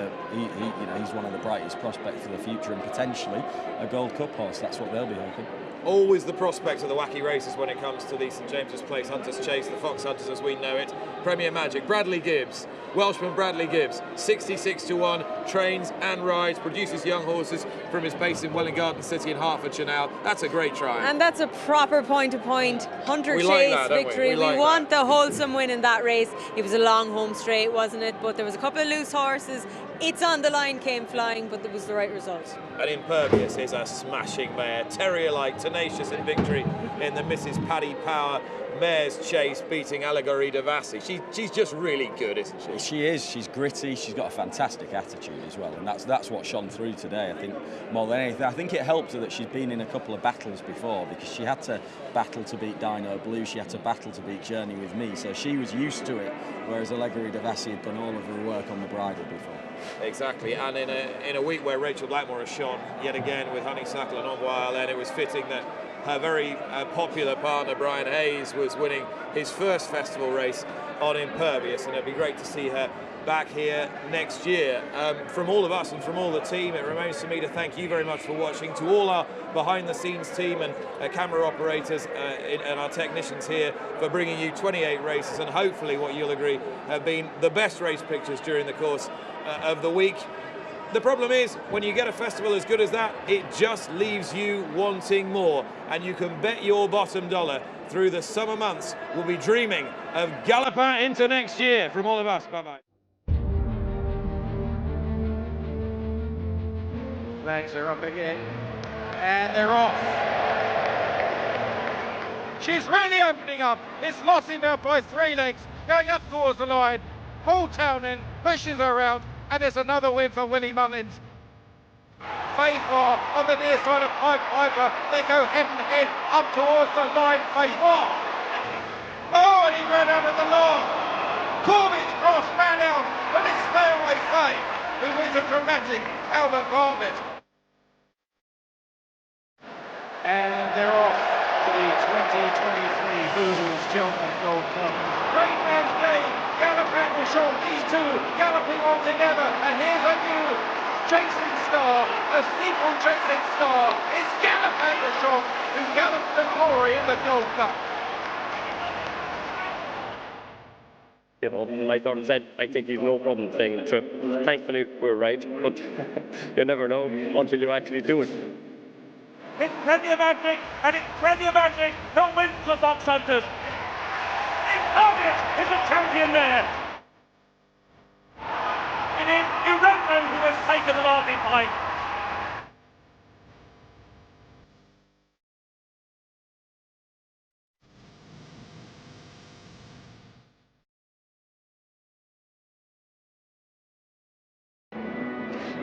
one of the brightest prospects for the future, and potentially a Gold Cup horse. That's what they'll be hoping. Always the prospects of the wacky races when it comes to the St James's Place Hunters Chase, the Fox Hunters as we know it. Premier Magic, Bradley Gibbs, Welshman Bradley Gibbs, 66-1, trains and rides, produces young horses from his base in Welwyn Garden City in Hertfordshire now. That's a great try. And that's a proper point-to-point hunter chase victory. We want the wholesome win in that race. It was a long home straight, wasn't it? But there was a couple of loose horses. It's on the line, came flying, but it was the right result. And Impervious is a smashing mare, terrier-like, tenacious in victory in the Mrs. Paddy Power Mare's Chase, beating Allegorie de Vassy. She's just really good, isn't she? She is. She's gritty. She's got a fantastic attitude as well, and that's what shone through today. I think more than anything. I think it helped her that she'd been in a couple of battles before, because she had to battle to beat Dino Blue. She had to battle to beat Journey with Me, so she was used to it. Whereas Allegorie de Vassy had done all of her work on the bridle before. Exactly, and in a week where Rachel Blackmore has shone yet again with Honeysuckle and Envoy Allen, it was fitting that her very popular partner Brian Hayes was winning his first festival race on Impervious, and it'd be great to see her back here next year. From all of us and from all the team, it remains for me to thank you very much for watching, to all our behind-the-scenes team and camera operators and our technicians here for bringing you 28 races, and hopefully what you'll agree have been the best race pictures during the course of the week. The problem is, when you get a festival as good as that, it just leaves you wanting more, and you can bet your bottom dollar through the summer months we'll be dreaming of Galopin into next year. From all of us, bye-bye. Flags are up again, and they're off. She's really opening up. It's Lossiemouth by 3 lengths, going up towards the line. Paul Townend pushes her around, and there's another win for Willie Mullins. Favour on the near side of Pipe Piper. They go head and head up towards the line. Favour. Oh, and he ran out of the lawn. Corbett Cross ran out, but it's Fairway Fame who wins a dramatic Albert Bartlett. And they're off to the 2023 Boodles Cheltenham Gold Cup. Great man's game. Galopin Des Champs, these two galloping all together, and here's a new chasing star, a steeple chasing star. It's Galopin Des Champs who gallops the glory in the Gold Cup. You know, like Don said, I think he's no problem saying the truth. Thankfully, we're right, but you never know until you actually do it. It's plenty of magic, and it's plenty of magic. No wins for Fox Hunters. Impervious is a champion there. It is Irene who has taken the mark behind.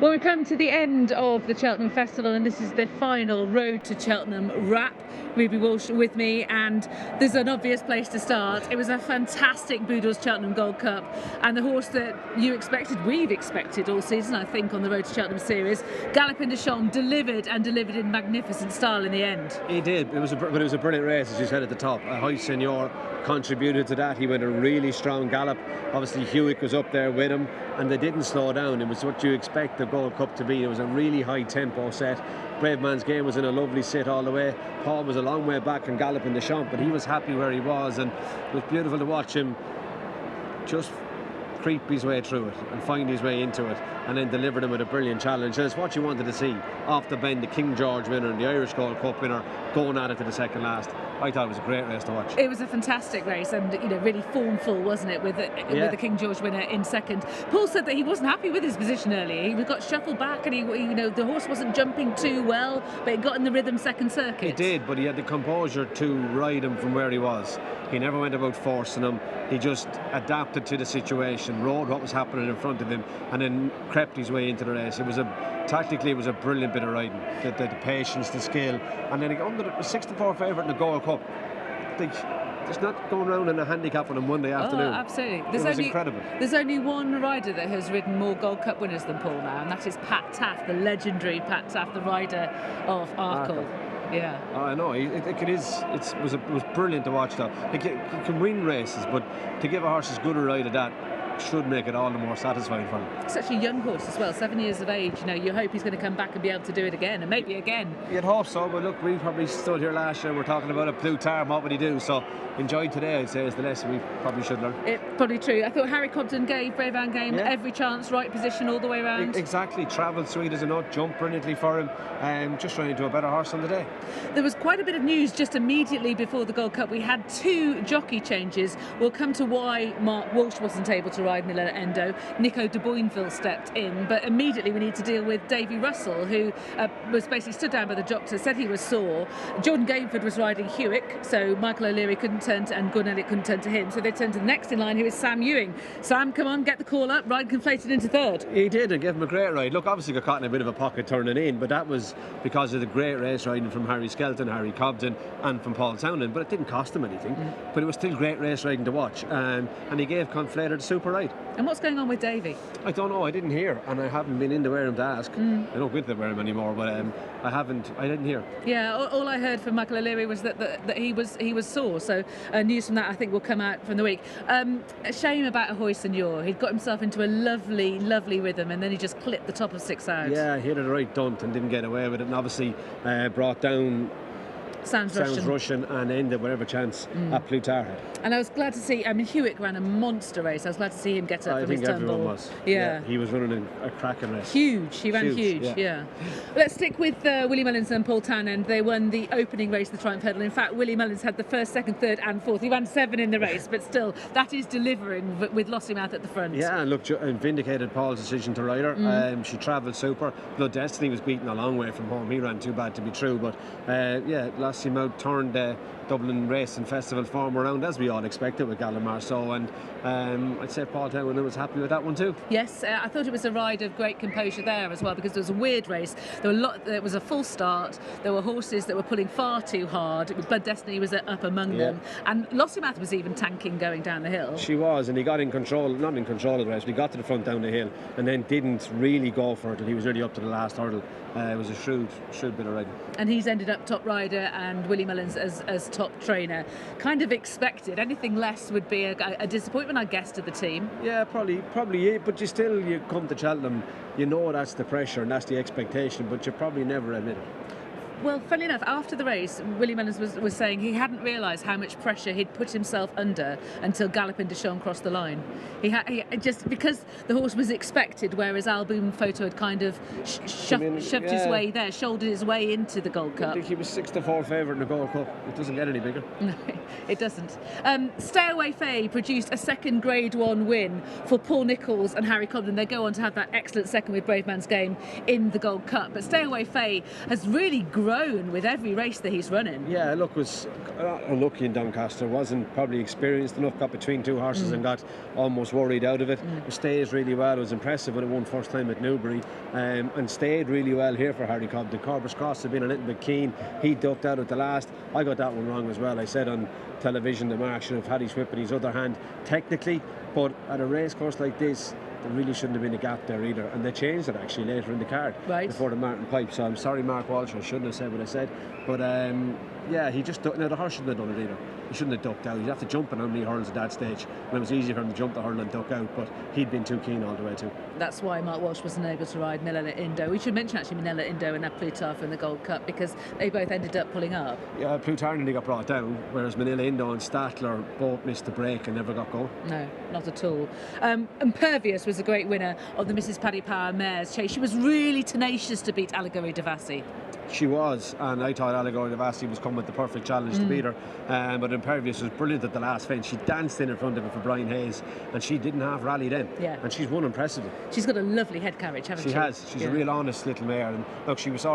Well, we've come to the end of the Cheltenham Festival, and this is the final Road to Cheltenham wrap. Ruby Walsh with me, and there's an obvious place to start. It was a fantastic Boodles Cheltenham Gold Cup, and the horse that you expected, we've expected all season, I think, on the Road to Cheltenham series, Galopin Des Champs delivered in magnificent style in the end. He did. But it was a brilliant race, as you said at the top. High Senior contributed to that. He went a really strong gallop. Obviously, Hewitt was up there with him, and they didn't slow down. It was what you expect the Gold Cup to be. It was a really high tempo set. Brave Man's Game was in a lovely sit all the way. Paul was a long way back and Galopin Des Champs, but he was happy where he was, and it was beautiful to watch him just creep his way through it and find his way into it, and then deliver them with a brilliant challenge. And it's what you wanted to see. Off the bend, the King George winner and the Irish Gold Cup winner going at it to the second last. I thought it was a great race to watch. It was a fantastic race, and really formful, wasn't it, with the King George winner in second. Paul said that he wasn't happy with his position earlier. He got shuffled back, and the horse wasn't jumping too well, but it got in the rhythm second circuit. He did, but he had the composure to ride him from where he was. He never went about forcing him. He just adapted to the situation, rode what was happening in front of him, and then crept his way into the race. Tactically, it was a brilliant bit of riding. The patience, the skill, and then under the 64 favourite in the Gold Cup. It's not going around in a handicap on a Monday afternoon. Oh, absolutely. It was incredible. There's only one rider that has ridden more Gold Cup winners than Paul now, and that is Pat Taff, the legendary Pat Taff, the rider of Arkle. Yeah. I know. It was brilliant to watch that. He can win races, but to give a horse as good a ride at that should make it all the more satisfying for him. Such a young horse as well, 7 years of age. You hope he's going to come back and be able to do it again, and maybe again. You'd hope so, but look, we probably stood here last year, we're talking about a Plutarch, what would he do? So enjoy today, I'd say, is the lesson we probably should learn. It's probably true. I thought Harry Cobden gave Brave Van Game every chance, right position all the way around. Exactly, travelled sweet as a nut, jumped brilliantly for him, just trying to do a better horse on the day. There was quite a bit of news just immediately before the Gold Cup. We had 2 jockey changes. We'll come to why Mark Walsh wasn't able to ride Miller Endo. Nico de Boinville stepped in, but immediately we need to deal with Davy Russell, who was basically stood down by the doctor, said he was sore. Jordan Gainford was riding Hewitt, so Michael O'Leary couldn't turn to, and Gunn Elliott couldn't turn to him, so they turned to the next in line, who is Sam Ewing. Sam, come on, get the call up, ride Conflated into third. He did, and gave him a great ride. Look, obviously got caught in a bit of a pocket turning in, but that was because of the great race riding from Harry Skelton, Harry Cobden and from Paul Townend, but it didn't cost him anything. But it was still great race riding to watch, and he gave Conflated a super ride. And what's going on with Davy? I don't know, I didn't hear, and I haven't been in to wear him to ask. I don't go into wear him anymore, but I didn't hear. Yeah, all I heard from Michael O'Leary was that he was sore, so news from that I think will come out from the week. A shame about Ahoy Senor. He'd got himself into a lovely rhythm, and then he just clipped the top of 6 out. Yeah, he hit it right dunt and didn't get away with it, and obviously brought down Sounds Russian and ended whatever chance at Plutarch. And I was glad to see, Hewitt ran a monster race. I was glad to see him get up from his tumble. I think everyone was. Yeah. He was running a cracking race. Huge. He ran huge. Yeah. Let's stick with Willie Mullins and Paul Townend. They won the opening race of the Triumph Hurdle. In fact, Willie Mullins had the first, second, third and fourth. He ran 7 in the race, but still, that is delivering with Lossiemouth at the front. Yeah, and look, vindicated Paul's decision to ride her. She travelled super. Blood Destiny was beaten a long way from home. He ran too bad to be true, but Lossiemouth turned Dublin Race and Festival form around, as we all expected with Galopin Marceau, and I'd say Paul Townend was happy with that one too. Yes, I thought it was a ride of great composure there as well, because it was a weird race. There was a full start. There were horses that were pulling far too hard. Blood Destiny was up among them, and Lossiemouth was even tanking going down the hill. She was, and he got not in control of the race, but he got to the front down the hill and then didn't really go for it, and he was really up to the last hurdle. It was a shrewd bit of riding. And he's ended up top rider, and Willie Mullins as top trainer. Kind of expected. Anything less would be a disappointment, I guess, to the team. Yeah, probably. But you come to Cheltenham, you know that's the pressure and that's the expectation, but you probably never admit it. Well, funnily enough, after the race, Willie Mullins was saying he hadn't realised how much pressure he'd put himself under until Galopin Des Champs crossed the line. He just because the horse was expected, whereas Album Photo had kind of shoved his way there, shouldered his way into the Gold Cup. I think he was 6-4 favourite in the Gold Cup. It doesn't get any bigger. No, it doesn't. Stay Away Faye produced a second Grade 1 win for Paul Nicholls and Harry Cobden. They go on to have that excellent second with Brave Man's Game in the Gold Cup. But Stay Away Faye has really grown grown with every race that he's running. Yeah, look, was unlucky in Doncaster. Wasn't probably experienced enough, got between two horses and got almost worried out of it. It stays really well. It was impressive when it won first time at Newbury, and stayed really well here for Harry Cobb. The Corbett's Cross had been a little bit keen. He ducked out at the last. I got that one wrong as well. I said on television that Mark should have had his whip in his other hand technically, but at a racecourse like this, there really shouldn't have been a gap there either, and they changed it actually later in the card before the Martin Pipe. So I'm sorry, Mark Walsh, I shouldn't have said what I said, but yeah, he just now the horse shouldn't have done it either. He shouldn't have ducked out. You'd have to jump on how many hurls at that stage, and it was easy for him to jump the hurl and duck out, but he'd been too keen all the way too. That's why Mark Walsh wasn't able to ride Minella Indo. We should mention actually Minella Indo and Plutarch in the Gold Cup, because they both ended up pulling up. Yeah, Plutarch nearly got brought down, whereas Minella Indo and Statler both missed the break and never got going. No, not at all. Impervious was a great winner of the Mrs. Paddy Power Mares Chase. She was really tenacious to beat Allegory Devassi. She was, and I thought Allegory Devassi was coming with the perfect challenge to beat her, but Impervious was brilliant at the last fence. She danced in front of it for Brian Hayes, and she didn't half rally then. Yeah. And she's won impressively. She's got a lovely head carriage, hasn't she? She has. She's a real honest little mare, and look, she was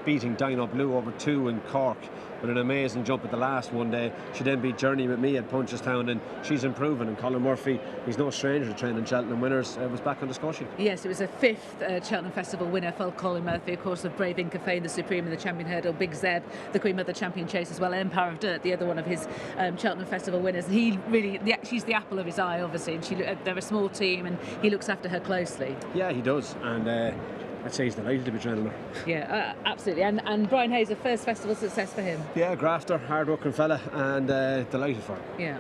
beating Dino Blue over 2 in Cork with an amazing jump at the last one day. She then beat Journey with me at Punchestown, and she's improving. And Colin Murphy, he's no stranger to training Cheltenham winners, was back on the score sheet. Yes, it was a 5th Cheltenham Festival winner for Colin Murphy, of course, of Brave Inca Fane, the Supreme and the Champion Hurdle, Big Zeb, the Queen Mother Champion Chase as well, Empire of Dirt, the other one of his Cheltenham Festival winners. And he really, she's the apple of his eye, obviously, and they're a small team, and he looks after her closely. Yeah, he does, and I'd say he's delighted to be training her. Yeah, absolutely. And Brian Hayes, a first festival success for him. Yeah, grafter, hard-working fella, and delighted for him. Yeah.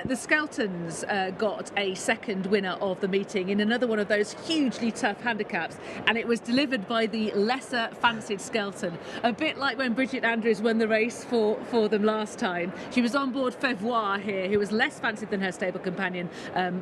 The Skeltons got a 2nd winner of the meeting in another one of those hugely tough handicaps, and it was delivered by the lesser fancied Skelton. A bit like when Bridget Andrews won the race for them last time. She was on board Fevoir here, who was less fancied than her stable companion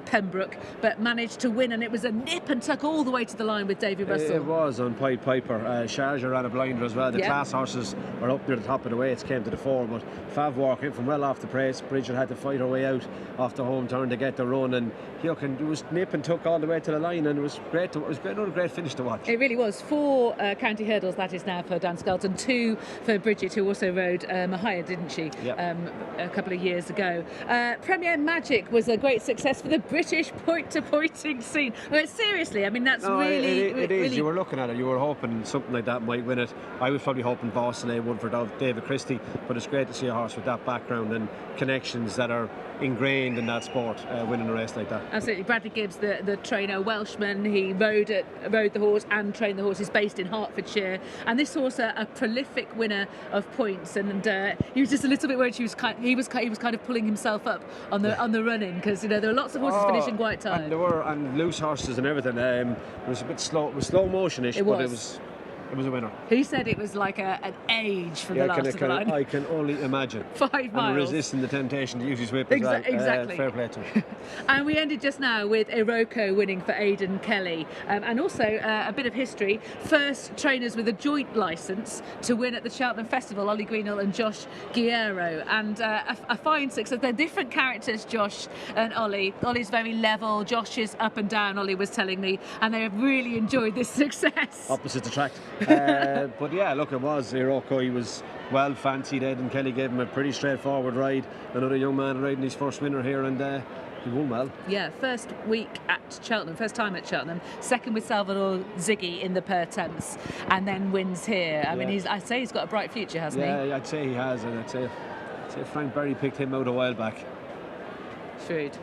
Pembroke, but managed to win, and it was a nip and tuck all the way to the line with Davy Russell. It was on Pied Piper. Sharjah ran a blinder as well. The class horses were up near the top of the weights, came to the fore, but Favre came from well off the pace. Bridget had to fight her way out off the home turn to get the run, and it was nip and tuck all the way to the line, and it was great. Another great finish to watch. It really was. 4 county hurdles, that is now for Dan Skelton, 2 for Bridget, who also rode Mahia, didn't she, a couple of years ago. Premier Magic was a great success for the British point-to-pointing scene. Well, seriously, I mean, that's It is. really... You were looking at it, you were hoping something like that might win it. I was probably hoping Boston won for David Christie, but it's great to see a horse with that background and connections that are ingrained in that sport winning a race like that. Absolutely. Bradley Gibbs, the trainer, Welshman, he rode the horse and trained the horse. He's based in Hertfordshire, and this horse a prolific winner of points, and he was just a little bit worried. He was kind of pulling himself up on the running, because there were lots of horses finishing quite tight. And there were loose horses and everything. It was a bit slow. It was slow motion-ish, but it was a winner. He said it was like an age from the last of the line. I can only imagine. 5 miles. And resisting the temptation to use his whip as well. Exactly. Fair play to him. And we ended just now with Iroko winning for Aidan Kelly. And also a bit of history. First trainers with a joint licence to win at the Cheltenham Festival, Ollie Greenall and Josh Guerrero. And a fine success. They're different characters, Josh and Ollie. Ollie's very level, Josh is up and down, Ollie was telling me. And they have really enjoyed this success. Opposite attract. But yeah, look, it was Iroko. He was well fancied. Aidan Kelly gave him a pretty straightforward ride. Another young man riding his first winner here, and he won well. Yeah, first week at Cheltenham, first time at Cheltenham, 2nd with Salvador Ziggy in the Pertemps, and then wins here. I mean, I'd say he's got a bright future, hasn't he? Yeah, I'd say he has, and I'd say Frank Berry picked him out a while back. Shrewd.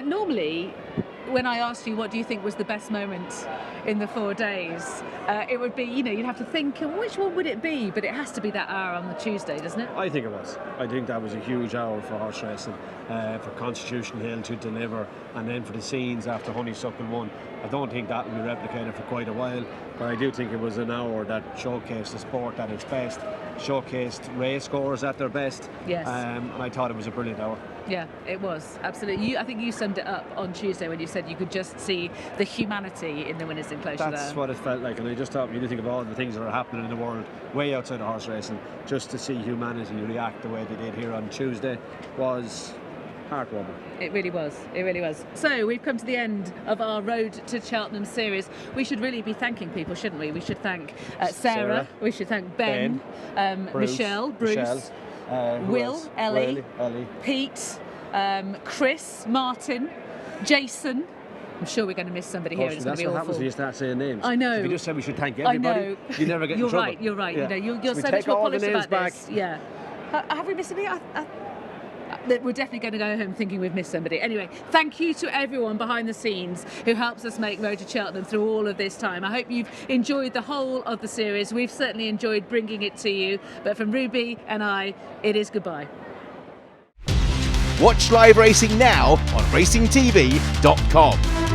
Normally, when I asked you what do you think was the best moment in the 4 days, it would be, you'd have to think, which one would it be? But it has to be that hour on the Tuesday, doesn't it? I think it was. I think that was a huge hour for horse racing, for Constitution Hill to deliver, and then for the scenes after Honeysuckle won. I don't think that will be replicated for quite a while, but I do think it was an hour that showcased the sport at its best, showcased racecourses at their best. Yes. And I thought it was a brilliant hour. Yeah, it was, absolutely. I think you summed it up on Tuesday when you said you could just see the humanity in the winners' enclosure. That's what it felt like, and I just thought, when you think of all the things that are happening in the world way outside of horse racing, just to see humanity react the way they did here on Tuesday was heartwarming. It really was. It really was. So we've come to the end of our Road to Cheltenham series. We should really be thanking people, shouldn't we? We should thank Sarah. We should thank Ben, Bruce, Michelle, Bruce, Will, Ellie, Pete, Chris, Martin, Jason. I'm sure we're going to miss somebody here. It's going to be awful. That's what happens when you start saying names. I know. If you just say we should thank everybody, I know. you never get in trouble. You're right. Yeah. You know, you're So so we much take more all the polished names about back. this. Yeah. Have we missed somebody? We're definitely going to go home thinking we've missed somebody. Anyway, thank you to everyone behind the scenes who helps us make Road to Cheltenham through all of this time. I hope you've enjoyed the whole of the series. We've certainly enjoyed bringing it to you. But from Ruby and I, it is goodbye. Watch live racing now on racingtv.com.